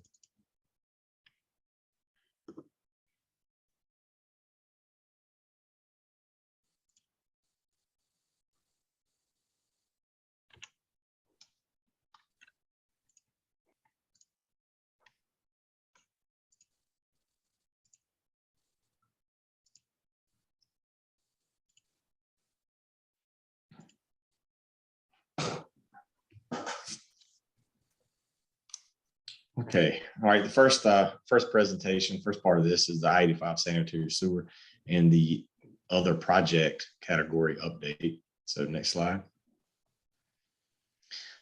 Okay, all right, the first presentation, first part of this is the I-85 sanitary sewer and the other project category update. So next slide.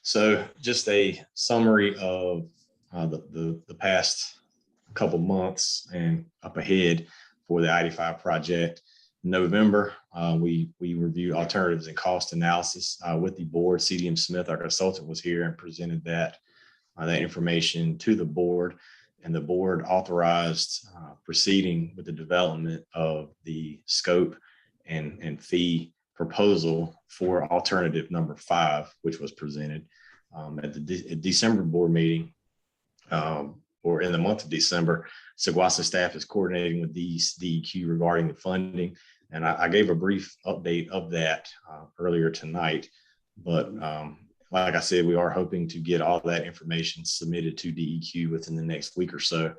So just a summary of the past couple months and up ahead for the I-85 project. In November, we reviewed alternatives and cost analysis with the board. CDM Smith, our consultant, was here and presented that information to the board, and the board authorized proceeding with the development of the scope and fee proposal for alternative number 5, which was presented at the December board meeting, or in the month of December. Saguasa staff is coordinating with DEQ regarding the funding, and I gave a brief update of that earlier tonight, but like I said, we are hoping to get all that information submitted to DEQ within the next week or so,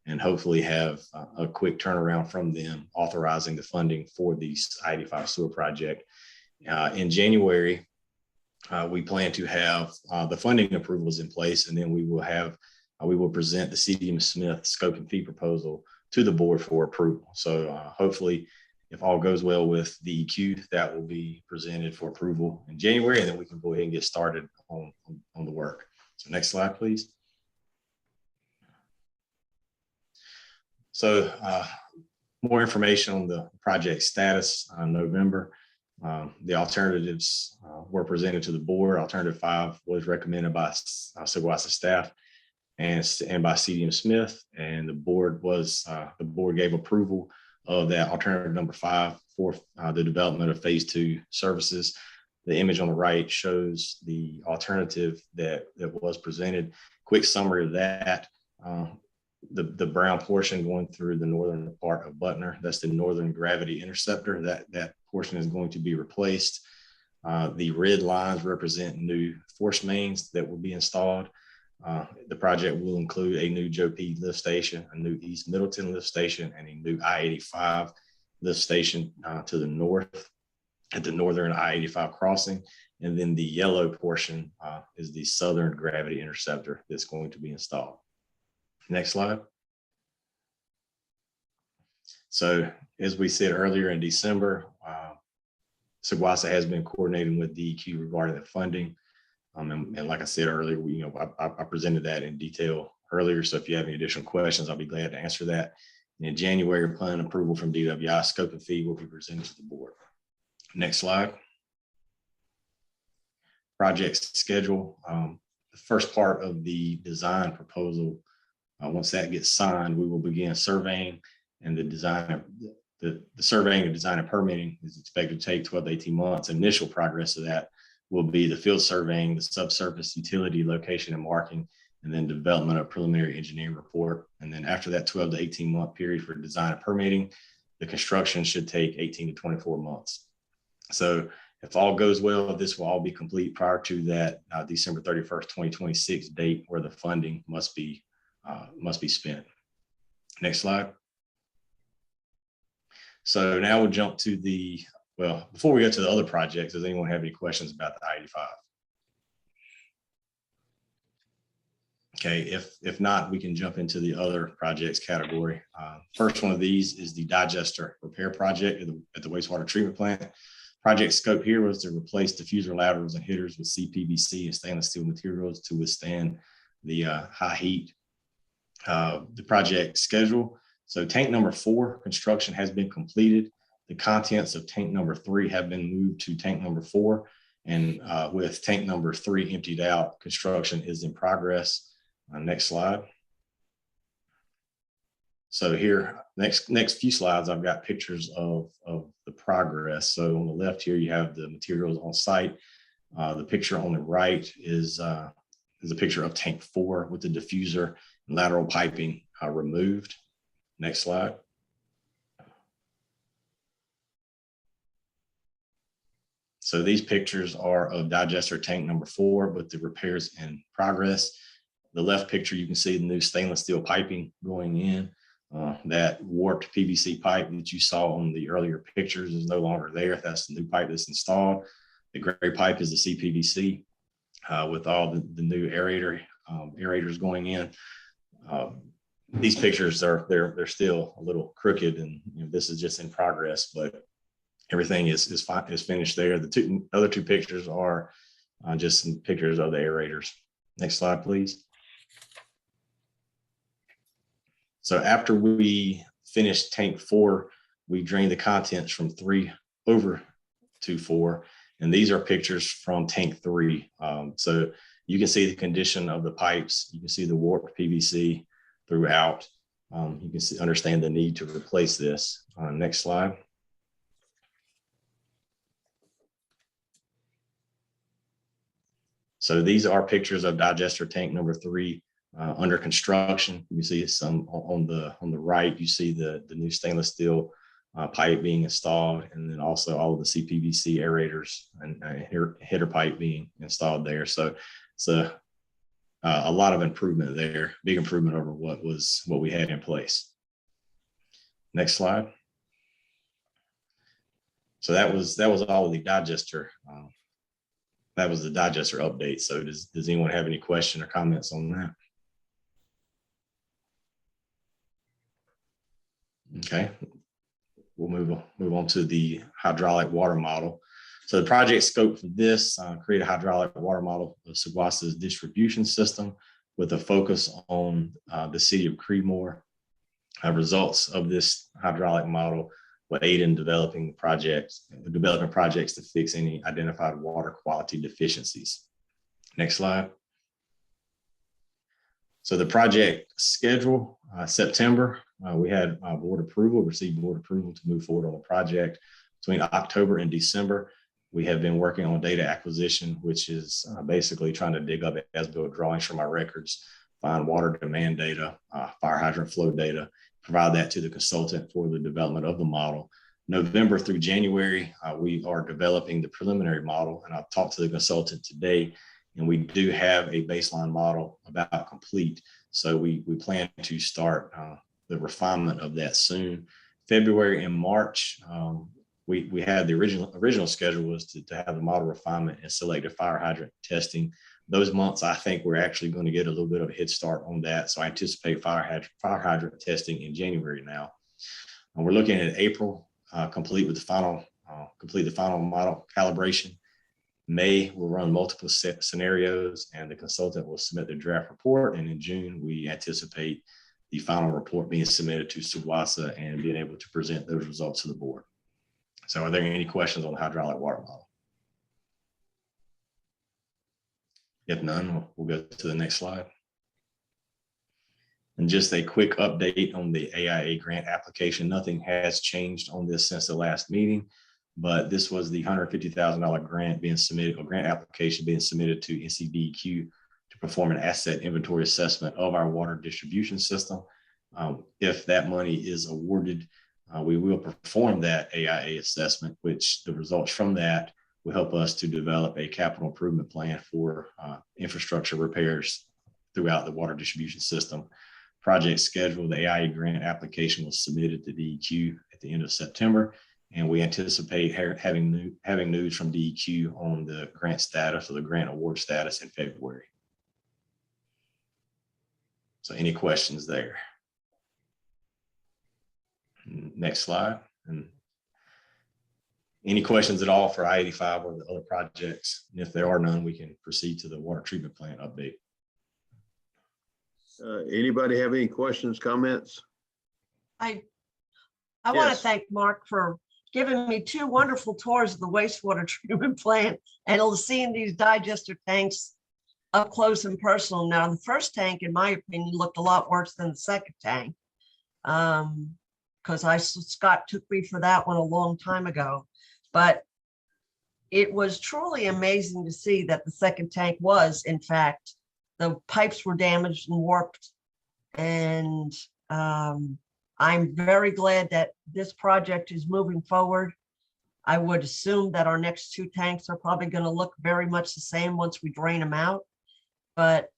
and hopefully have a quick turnaround from them authorizing the funding for the I-85 sewer project. In January, we plan to have the funding approvals in place, and then we will present the CDM Smith scope and fee proposal to the board for approval. So hopefully, if all goes well with DEQ, that will be presented for approval in January, and then we can go ahead and get started on the work. So next slide, please. So more information on the project status on November. The alternatives were presented to the board. Alternative 5 was recommended by Saguasa staff and by CDM Smith, and the board gave approval of that alternative number 5 for the development of phase 2 services. The image on the right shows the alternative that was presented. Quick summary of that. The brown portion going through the northern part of Butner, that's the northern gravity interceptor. That portion is going to be replaced. The red lines represent new force mains that will be installed. The project will include a new Joe P. lift station, a new East Middleton lift station, and a new I-85 lift station to the north. at the northern I-85 crossing. And then the yellow portion is the southern gravity interceptor that's going to be installed. Next slide. So as we said earlier in December, SWASA has been coordinating with DEQ regarding the funding. And like I said earlier, I presented that in detail earlier. So if you have any additional questions, I'll be glad to answer that. And in January, plan approval from DWI scope and fee will be presented to the board. Next slide. Project schedule. The first part of the design proposal, once that gets signed, we will begin surveying, and the design, the surveying and design and permitting is expected to take 12 to 18 months. Initial progress of that will be the field surveying, the subsurface utility location and marking, and then development of preliminary engineering report. And then after that 12 to 18 month period for design and permitting, the construction should take 18 to 24 months. So if all goes well, this will all be complete prior to that December 31st, 2026 date where the funding must be spent. Next slide. So now we'll jump to before we get to the other projects, does anyone have any questions about the I-85? Okay, if not, we can jump into the other projects category. First one of these is the digester repair project at the wastewater treatment plant. Project scope here was to replace diffuser laterals and headers with CPVC and stainless steel materials to withstand the high heat. The project schedule. So tank number 4 construction has been completed. The contents of tank number 3 have been moved to tank number 4. And with tank number 3 emptied out, construction is in progress. Next slide. So here, next few slides, I've got pictures of the progress. So on the left here, you have the materials on site. The picture on the right is a picture of tank 4 with the diffuser and lateral piping removed. Next slide. So these pictures are of digester tank number 4, but the repairs in progress. The left picture, you can see the new stainless steel piping going in. That warped PVC pipe that you saw on the earlier pictures is no longer there. That's the new pipe that's installed. The gray pipe is the CPVC with all the new aerators going in. These pictures they're still a little crooked, and this is just in progress, but everything is finished there. The other two pictures are just some pictures of the aerators. Next slide, please. So after we finished tank 4, we drained the contents from 3 over to 4. And these are pictures from tank 3. So you can see the condition of the pipes. You can see the warped PVC throughout. You can understand the need to replace this. Next slide. So these are pictures of digester tank number 3 under construction. You can see some on the right. You see the new stainless steel pipe being installed, and then also all of the CPVC aerators and header pipe being installed there. So it's a lot of improvement there, big improvement over what we had in place. Next slide. So that was all of the digester. That was the digester update. So does anyone have any question or comments on that? Okay, we'll move on to the hydraulic water model. So the project scope for this, create a hydraulic water model of SWASA's distribution system with a focus on the city of Creedmoor. Results of this hydraulic model will aid in developing projects to fix any identified water quality deficiencies. Next slide. So the project schedule, September, we had received board approval to move forward on the project. Between October and December, we have been working on data acquisition, which is basically trying to dig up as-built drawings from our records, find water demand data, fire hydrant flow data, provide that to the consultant for the development of the model. November through January, we are developing the preliminary model, and I've talked to the consultant today, and we do have a baseline model about complete. So we plan to start the refinement of that soon. February and March, we had the original schedule was to have the model refinement and selective fire hydrant testing. Those months, I think we're actually going to get a little bit of a head start on that. So I anticipate fire hydrant testing in January now. And we're looking at April, complete the final model calibration. May, we'll run multiple scenarios and the consultant will submit the draft report. And in June, we anticipate the final report being submitted to SUWASA and being able to present those results to the board. So are there any questions on the hydraulic water model? If none, we'll go to the next slide. And just a quick update on the AIA grant application. Nothing has changed on this since the last meeting, but this was the $150,000 grant being submitted, or grant application being submitted to NCDEQ to perform an asset inventory assessment of our water distribution system. If that money is awarded, we will perform that AIA assessment, which the results from that will help us to develop a capital improvement plan for infrastructure repairs throughout the water distribution system. Project schedule, the AIA grant application was submitted to DEQ at the end of September, and we anticipate having news from DEQ on the grant status or the grant award status in February. So any questions there? Next slide. And any questions at all for I-85 or the other projects? And if there are none, we can proceed to the water treatment plant update. Anybody have any questions, comments? I want to Yes. thank Mark for giving me 2 wonderful tours of the wastewater treatment plant and seeing these digester tanks up close and personal. Now, the first tank, in my opinion, looked a lot worse than the second tank. Because Scott took me for that one a long time ago. But it was truly amazing to see that the second tank was, in fact, the pipes were damaged and warped. And I'm very glad that this project is moving forward. I would assume that our next 2 tanks are probably going to look very much the same once we drain them out. But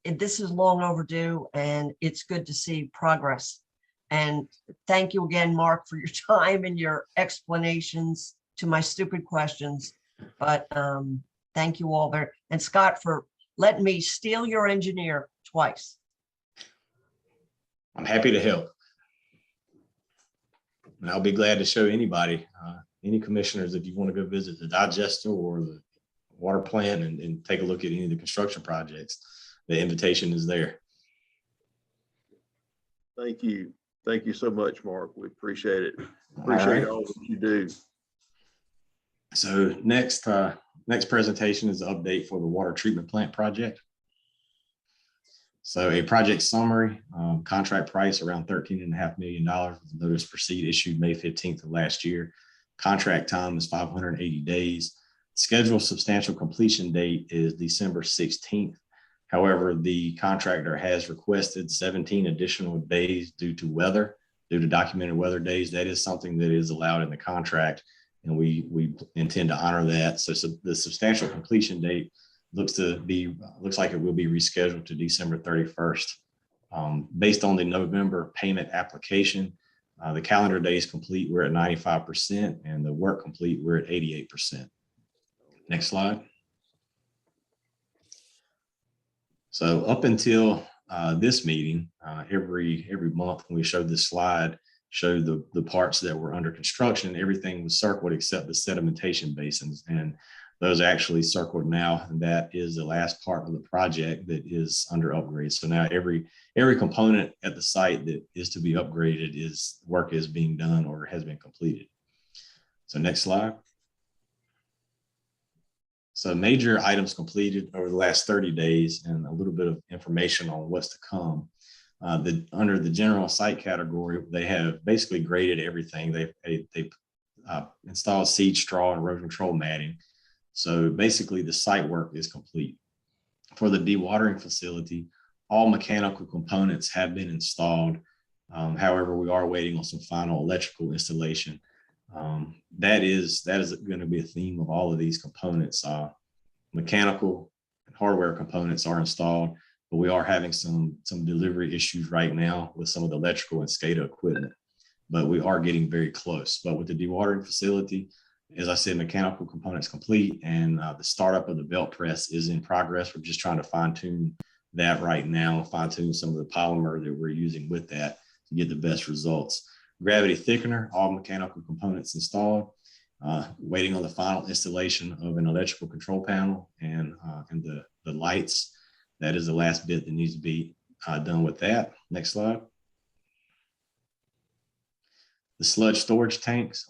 this is long overdue, and it's good to see progress. And thank you again, Mark, for your time and your explanations to my stupid questions. But thank you all very, and Scott for letting me steal your engineer twice. I'm happy to help. And I'll be glad to show anybody, any commissioners, if you want to go visit the digester or the water plant and take a look at any of the construction projects, the invitation is there. Thank you. Thank you so much, Mark. We appreciate it. Appreciate all that you do. So next presentation is the update for the water treatment plant project. So a project summary, contract price around $13.5 million with notice to proceed issued May 15th of last year. Contract time is 580 days. Scheduled substantial completion date is December 16th. However, the contractor has requested 17 additional days due to documented weather days. That is something that is allowed in the contract, and we intend to honor that. So the substantial completion date looks like it will be rescheduled to December 31st. Based on the November payment application, the calendar days complete, we're at 95%, and the work complete, we're at 88%. Next slide. So up until this meeting, every month when we showed this slide, showed the parts that were under construction, everything was circled except the sedimentation basins. And those are actually circled now. And that is the last part of the project that is under upgrade. So now every component at the site that is to be upgraded work is being done or has been completed. So next slide. So major items completed over the last 30 days and a little bit of information on what's to come. Under the general site category, they have basically graded everything. They've installed seed, straw, and erosion control matting. So basically the site work is complete. For the dewatering facility, all mechanical components have been installed. However, we are waiting on some final electrical installation. That is going to be a theme of all of these components. Mechanical and hardware components are installed, but we are having some delivery issues right now with some of the electrical and SCADA equipment. but we are getting very close. But with the dewatering facility, as I said, mechanical components complete, and the startup of the belt press is in progress. We're just trying to fine tune that right now, fine tune some of the polymer that we're using with that to get the best results. Gravity thickener, all mechanical components installed. Waiting on the final installation of an electrical control panel and the lights. That is the last bit that needs to be done with that. Next slide. The sludge storage tanks,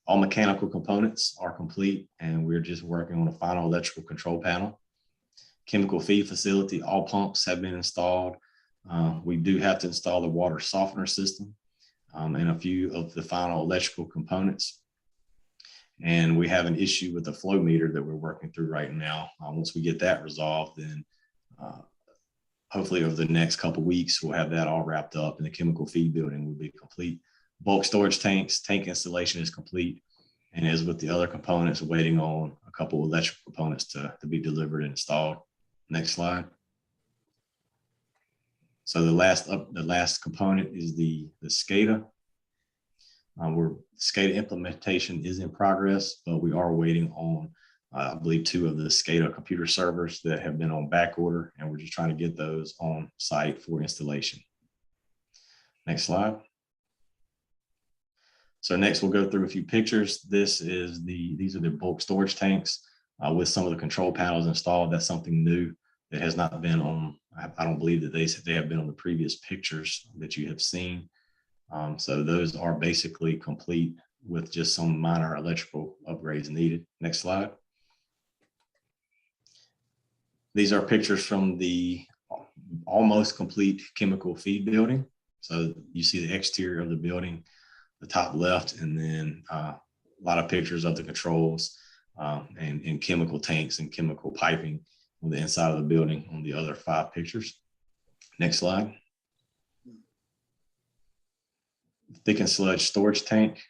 all mechanical components are complete, and we're just working on a final electrical control panel. Chemical feed facility, all pumps have been installed. We do have to install the water softener system and a few of the final electrical components. And we have an issue with the flow meter that we're working through right now. Once we get that resolved, then hopefully over the next couple of weeks, we'll have that all wrapped up and the chemical feed building will be complete. Bulk storage tanks, tank installation is complete. And as with the other components, waiting on a couple of electrical components to be delivered and installed. Next slide. So the last component is the SCADA. SCADA implementation is in progress, but we are waiting on, I believe, 2 of the SCADA computer servers that have been on back order, and we're just trying to get those on site for installation. Next slide. So next we'll go through a few pictures. These are the bulk storage tanks with some of the control panels installed. That's something new that has not been on, I don't believe that they have been on the previous pictures that you have seen. So those are basically complete with just some minor electrical upgrades needed. Next slide. These are pictures from the almost complete chemical feed building. So you see the exterior of the building, the top left, and then a lot of pictures of the controls and chemical tanks and chemical piping on the inside of the building on the other 5 pictures. Next slide. Thickened sludge storage tank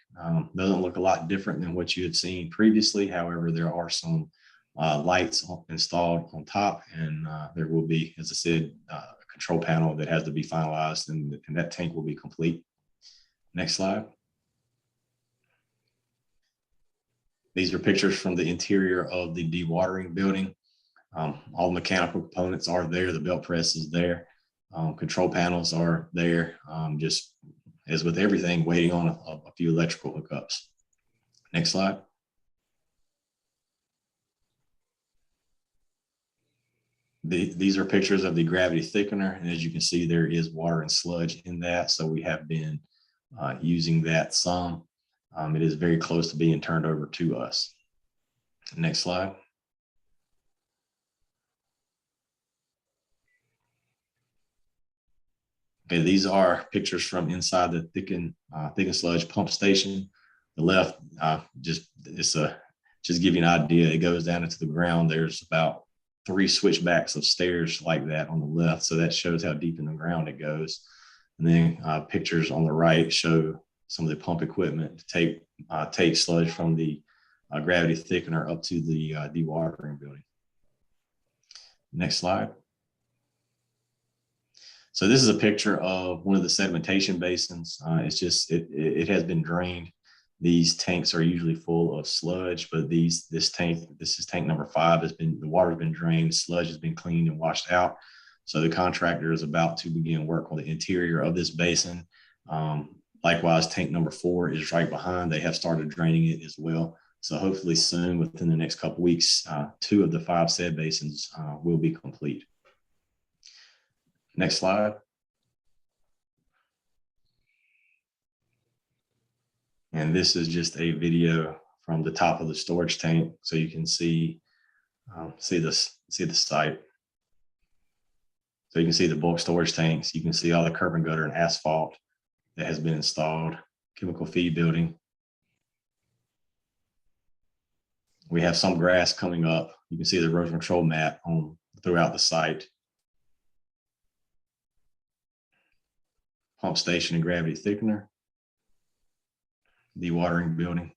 doesn't look a lot different than what you had seen previously. However, there are some lights installed on top, and there will be, as I said, a control panel that has to be finalized, and that tank will be complete. Next slide. These are pictures from the interior of the dewatering building. All mechanical components are there. The belt press is there. Control panels are there. Just as with everything, waiting on a few electrical hookups. Next slide. These are pictures of the gravity thickener, and as you can see, there is water and sludge in that, so we have been using that some. It is very close to being turned over to us. Next slide. Okay, these are pictures from inside the thickened sludge pump station. The left, just give you an idea. It goes down into the ground. There's about 3 switchbacks of stairs like that on the left. So that shows how deep in the ground it goes. And then pictures on the right show some of the pump equipment to take sludge from the gravity thickener up to the dewatering building. Next slide. So this is a picture of one of the sedimentation basins. It has been drained. These tanks are usually full of sludge, but this is tank number 5. The water's been drained, sludge has been cleaned and washed out. So the contractor is about to begin work on the interior of this basin. Likewise, tank number 4 is right behind. They have started draining it as well. So hopefully soon, within the next couple of weeks, 2 of the 5 sed basins will be complete. Next slide. And this is just a video from the top of the storage tank, so you can see the site. So you can see the bulk storage tanks. You can see all the curb and gutter and asphalt that has been installed. Chemical feed building. We have some grass coming up. You can see the erosion control mat throughout the site. Pump station and gravity thickener. Dewatering building.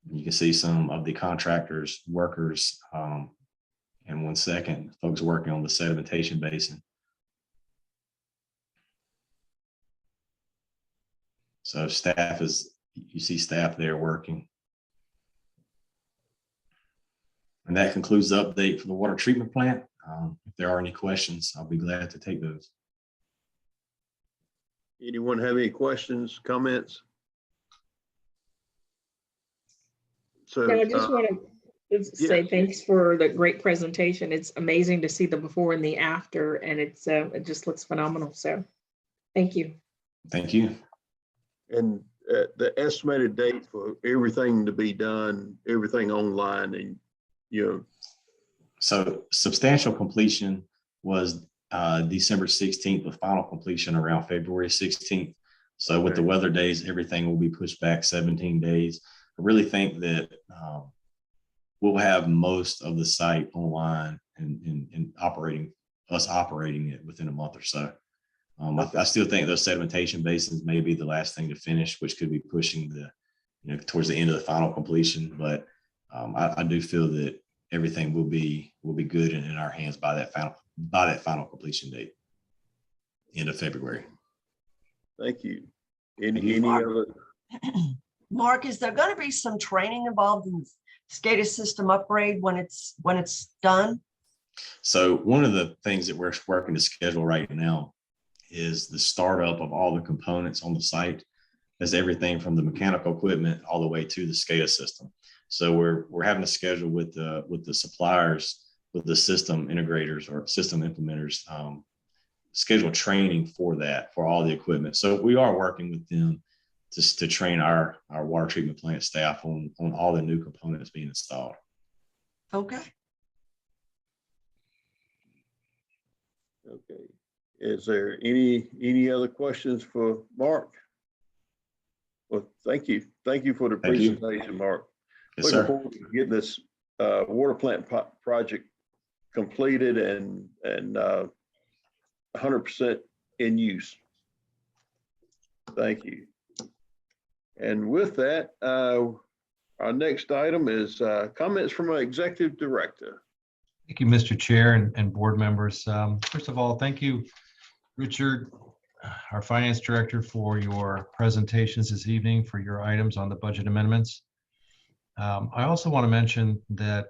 You can see some of the contractors, workers And 1 second, folks working on the sedimentation basin. So staff is, you see staff there working. And that concludes the update for the water treatment plant. If there are any questions, I'll be glad to take those. Anyone have any questions, comments? So, No, I just want to say yeah. thanks for the great presentation. It's amazing to see the before and the after, and it just looks phenomenal. So thank you. Thank you. And the estimated date for everything to be done, everything online, and, you know, So substantial completion was December 16th, with final completion around February 16th. So with the weather days, everything will be pushed back 17 days. I really think that we'll have most of the site online and operating it within a month or so. I still think those sedimentation basins may be the last thing to finish, which could be pushing towards the end of the final completion. But I do feel that everything will be good and in our hands by that final completion date, end of February. thank you. Any other? Mark, is there going to be some training involved in SCADA system upgrade when it's done? So one of the things that we're working to schedule right now is the startup of all the components on the site. That's everything from the mechanical equipment all the way to the SCADA system. So we're having a schedule with the suppliers, with the system integrators or system implementers, schedule training for all the equipment. So we are working with them just to train our water treatment plant staff on all the new components being installed. Okay. Okay. Is there any other questions for Mark? Well, thank you. Thank you for the Thank you. presentation, Mark. Yes, Looking sir. forward to getting this water plant project completed and 100% in use. Thank you. And with that, our next item is comments from our executive director. Thank you, Mr. Chair and board members. First of all, thank you, Richard, our finance director, for your presentations this evening, for your items on the budget amendments. I also want to mention that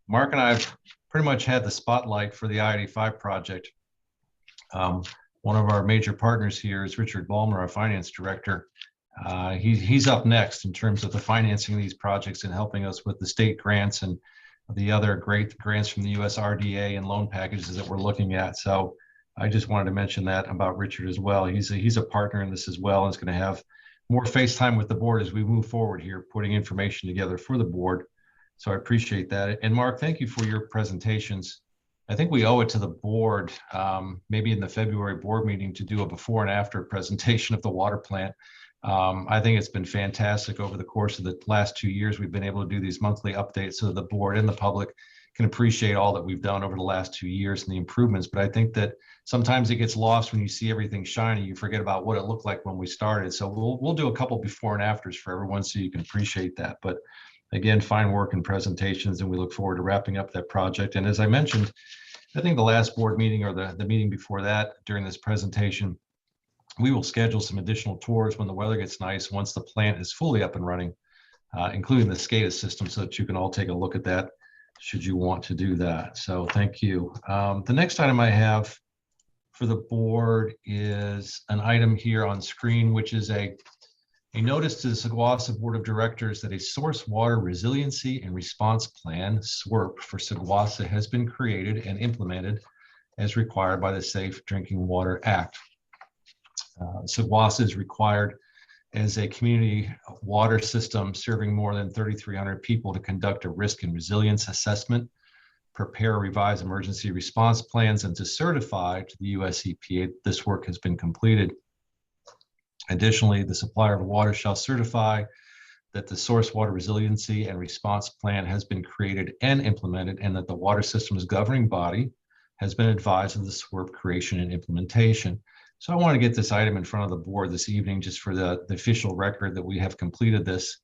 Mark and I have pretty much had the spotlight for the I-85 project. One of our major partners here is Richard Ballmer, our finance director. He's up next in terms of the financing of these projects and helping us with the state grants and the other great grants from the US RDA and loan packages that we're looking at. So I just wanted to mention that about Richard as well. He's a partner in this as well, and is going to have more face time with the board as we move forward here, putting information together for the board. So I appreciate that. And Mark, thank you for your presentations. I think we owe it to the board, maybe in the February board meeting, to do a before and after presentation of the water plant. I think it's been fantastic over the course of the last 2 years. We've been able to do these monthly updates so the board and the public can appreciate all that we've done over the last 2 years and the improvements. But I think that sometimes it gets lost when you see everything shiny. You forget about what it looked like when we started. So we'll do a couple before and afters for everyone so you can appreciate that. But again, fine work and presentations, and we look forward to wrapping up that project. And as I mentioned, I think the last board meeting or the meeting before that during this presentation, we will schedule some additional tours when the weather gets nice, once the plant is fully up and running, including the SCADA system, so that you can all take a look at that should you want to do that. So thank you. The next item I have for the board is an item here on screen, which is a notice to the Saguasa Board of Directors that a source water resiliency and response plan, SWRP, for Saguasa has been created and implemented as required by the Safe Drinking Water Act. Saguasa is required as a community water system serving more than 3,300 people to conduct a risk and resilience assessment, prepare revised emergency response plans, and to certify to the US EPA this work has been completed. Additionally, the supplier of water shall certify that the source water resiliency and response plan has been created and implemented, and that the water system's governing body has been advised of the SWRP creation and implementation. So I want to get this item in front of the board this evening, just for the official record that we have completed this.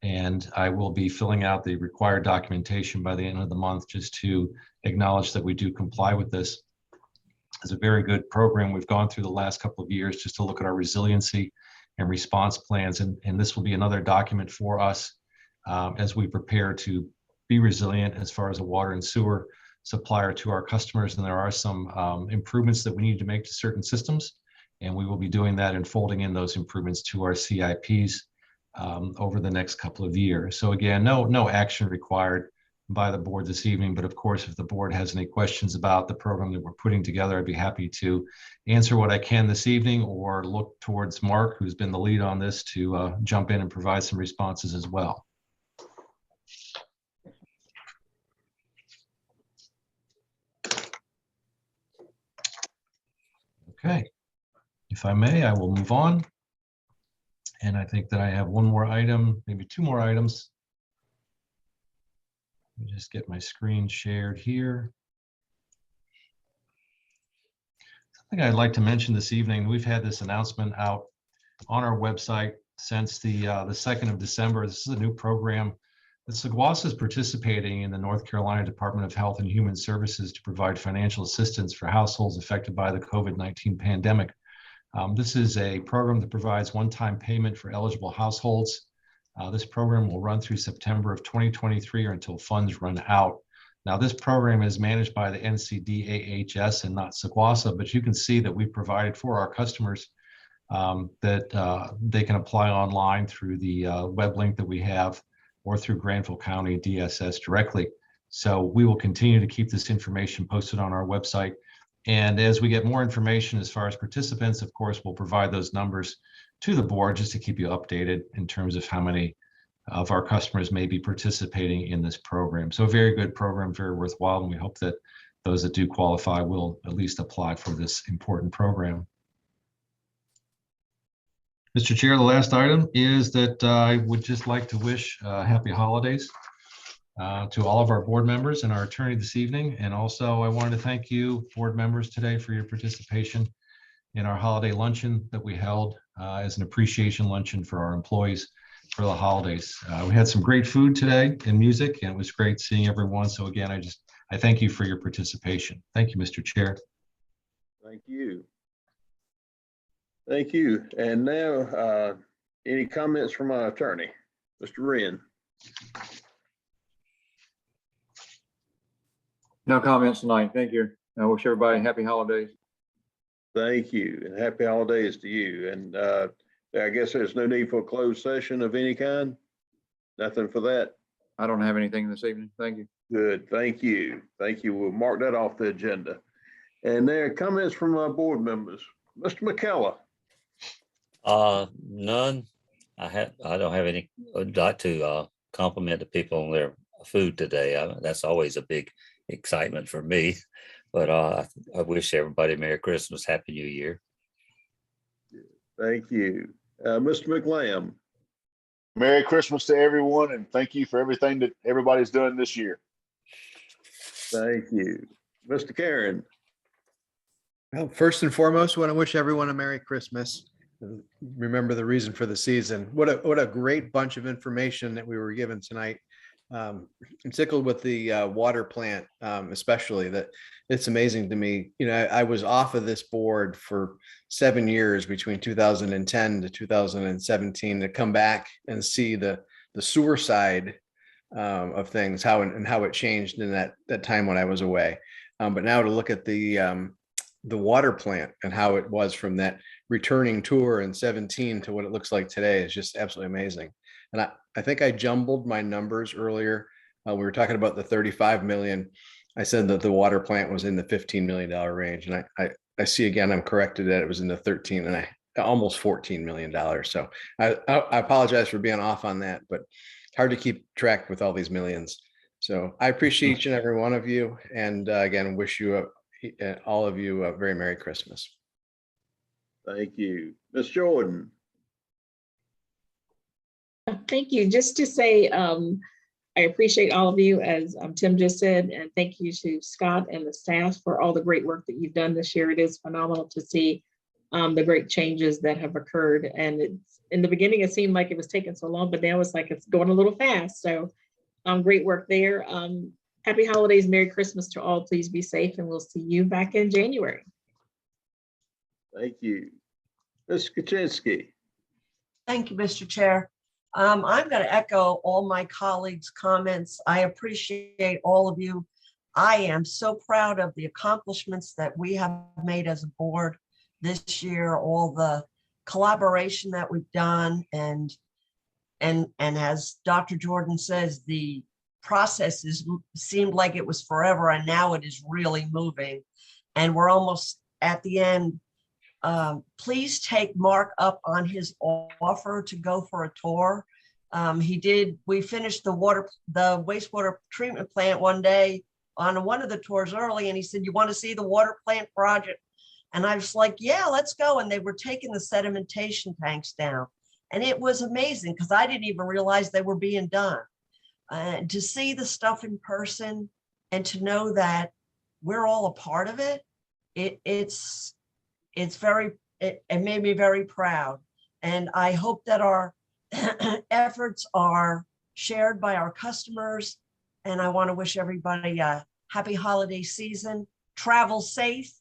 And I will be filling out the required documentation by the end of the month just to acknowledge that we do comply with this. It's a very good program we've gone through the last couple of years just to look at our resiliency and response plans. And this will be another document for us as we prepare to be resilient as far as a water and sewer supplier to our customers. And there are some improvements that we need to make to certain systems. And we will be doing that and folding in those improvements to our CIPs over the next couple of years. So again, no action required by the board this evening, but of course, if the board has any questions about the program that we're putting together, I'd be happy to answer what I can this evening or look towards Mark, who's been the lead on this, to jump in and provide some responses as well. Okay, if I may, I will move on. And I think that I have one more item, maybe two more items. Let me just get my screen shared here. Something I'd like to mention this evening, we've had this announcement out on our website since the 2nd of December. This is a new program that SAGWASA is participating in the North Carolina Department of Health and Human Services to provide financial assistance for households affected by the COVID-19 pandemic. This is a program that provides one-time payment for eligible households. This program will run through September of 2023 or until funds run out. Now, this program is managed by the NCDAHS and not SAGWASA, but you can see that we've provided for our customers that they can apply online through the web link that we have or through Granville County DSS directly. So we will continue to keep this information posted on our website. And as we get more information as far as participants, of course, we'll provide those numbers to the board just to keep you updated in terms of how many of our customers may be participating in this program. So a very good program, very worthwhile, and we hope that those that do qualify will at least apply for this important program. Mr. Chair, the last item is that I would just like to wish happy holidays to all of our board members and our attorney this evening. And also I wanted to thank you, board members, today for your participation in our holiday luncheon that we held as an appreciation luncheon for our employees for the holidays. We had some great food today and music, and it was great seeing everyone. So again, I thank you for your participation. Thank you, Mr. Chair. Thank you. Thank you. And now, any comments from our attorney, Mr. Wren? No comments tonight. Thank you. I wish everybody happy holidays. Thank you, and happy holidays to you. And I guess there's no need for a closed session of any kind? Nothing for that? I don't have anything this evening. Thank you. Good, thank you. Thank you. We'll mark that off the agenda. And there are comments from our board members. Mr. McKellar. None. I don't have any. I'd like to compliment the people on their food today. That's always a big excitement for me. But I wish everybody Merry Christmas, Happy New Year. Thank you. Mr. McLam. Merry Christmas to everyone, and thank you for everything that everybody's done this year. Thank you. Mr. Karen. Well, first and foremost, I want to wish everyone a Merry Christmas. Remember the reason for the season. What a great bunch of information that we were given tonight. I'm tickled with the water plant, especially. That it's amazing to me. You know, I was off of this board for 7 years between 2010 to 2017 to come back and see the sewer side of things, how it changed in that time when I was away. But now to look at the water plant and how it was from that returning tour in 17 to what it looks like today is just absolutely amazing. And I think I jumbled my numbers earlier. We were talking about the 35 million. I said that the water plant was in the $15 million range. And I see again, I'm corrected that it was in the 13 and almost $14 million. So I apologize for being off on that, but it's hard to keep track with all these millions. So I appreciate each and every one of you. And again, wish you all of you a very Merry Christmas. Thank you. Ms. Jordan. Thank you. Just to say, I appreciate all of you, as Tim just said, and thank you to Scott and the staff for all the great work that you've done this year. It is phenomenal to see the great changes that have occurred. And it's, in the beginning, it seemed like it was taking so long, but now it's like it's going a little fast. So great work there. Happy holidays, Merry Christmas to all. Please be safe, and we'll see you back in January. Thank you. Ms. Kaczynski. Thank you, Mr. Chair. I'm going to echo all my colleagues' comments. I appreciate all of you. I am so proud of the accomplishments that we have made as a board this year, all the collaboration that we've done, and as Dr. Jordan says, the process seemed like it was forever, and now it is really moving, and we're almost at the end. Please take Mark up on his offer to go for a tour. We finished the wastewater treatment plant one day on one of the tours early, and he said, "You want to see the water plant project?" And I was like, "Yeah, let's go." And they were taking the sedimentation tanks down. And it was amazing because I didn't even realize they were being done. To see the stuff in person and to know that we're all a part of it, it made me very proud. And I hope that our efforts are shared by our customers. And I want to wish everybody a happy holiday season. Travel safe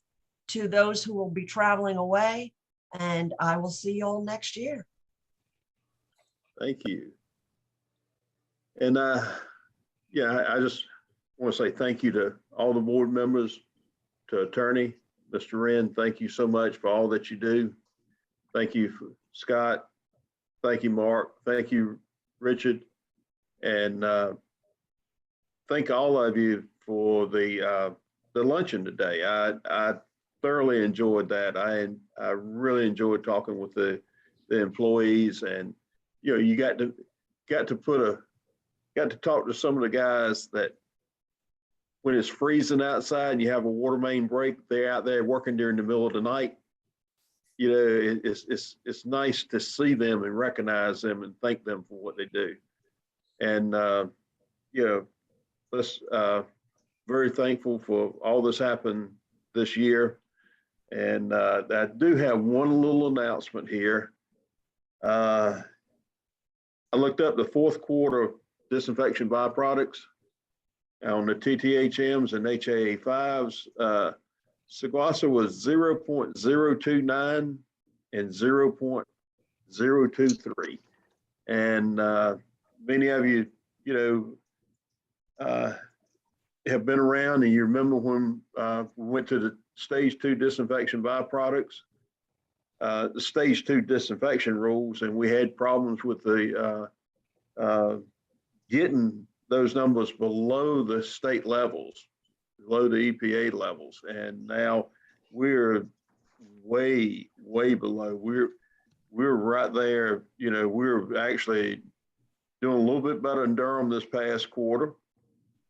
to those who will be traveling away. And I will see you all next year. Thank you. And yeah, I just want to say thank you to all the board members, to Attorney, Mr. Wren. Thank you so much for all that you do. Thank you, Scott. Thank you, Mark. Thank you, Richard. And thank all of you for the luncheon today. I thoroughly enjoyed that. I really enjoyed talking with the employees, and you know, you got to talk to some of the guys that when it's freezing outside and you have a water main break, they're out there working during the middle of the night. You know, it's nice to see them and recognize them and thank them for what they do. And you know, let's very thankful for all this happened this year. And I do have one little announcement here. I looked up the fourth quarter disinfection byproducts on the TTHMs and HAA5s. Saguasa was 0.029 and 0.023. And many of you, have been around, and you remember when we went to the stage 2 disinfection byproducts, the stage 2 disinfection rules, and we had problems with the getting those numbers below the state levels, below the EPA levels. And now we're way below. We're right there. We're actually doing a little bit better in Durham this past quarter,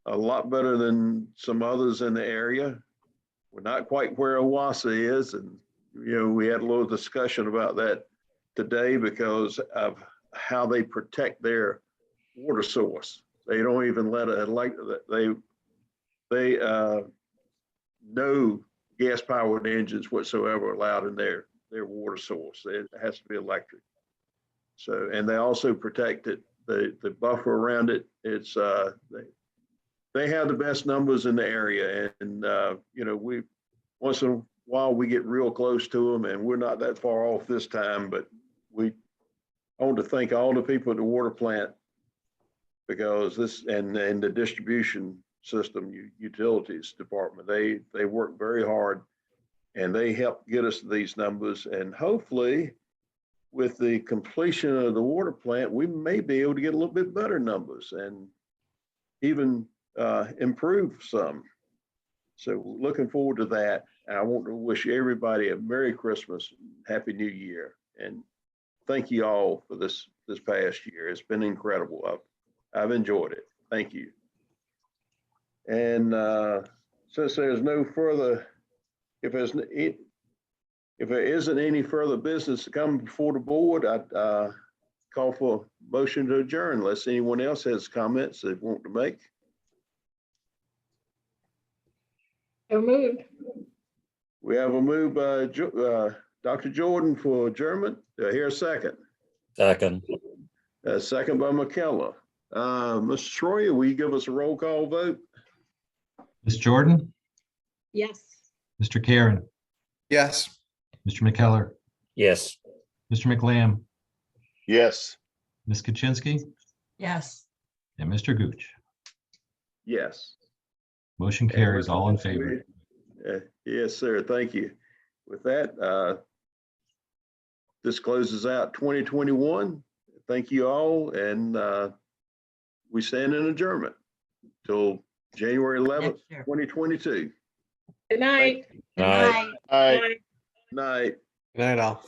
a lot better than some others in the area. We're not quite where Owasso is. And, we had a little discussion about that today because of how they protect their water source. They don't even let it, no gas powered engines whatsoever allowed in their water source. It has to be electric. So, and they also protect it, the buffer around it. It's, they have the best numbers in the area. And, we, once in a while we get real close to them, and we're not that far off this time, but I want to thank all the people at the water plant, because this, and the distribution system, utilities department, they work very hard, and they help get us to these numbers. And hopefully with the completion of the water plant, we may be able to get a little bit better numbers and even improve some. So looking forward to that. And I want to wish everybody a Merry Christmas, Happy New Year, and thank you all for this past year. It's been incredible. I've enjoyed it. Thank you. And since there's no further, if there isn't any further business to come before the board, I'd call for a motion to adjourn unless anyone else has comments they want to make. So moved. We have a move by Dr. Jordan for adjournment. Do I hear a second? Second. Second by McKellar. Mr. Troyer, will you give us a roll call vote? Ms. Jordan, Yes. Mr. Karen, Yes. Mr. McKellar, Yes. Mr. McLam, Yes. Ms. Kaczynski, Yes. and Mr. Gooch. Yes. Motion carries, all in favor. Yes, sir. Thank you. With that, this closes out 2021. Thank you all, and we stand in adjournment till January 11th, Next year. 2022. Good night. Good All right. night. All right. Bye. Night. Good night, all.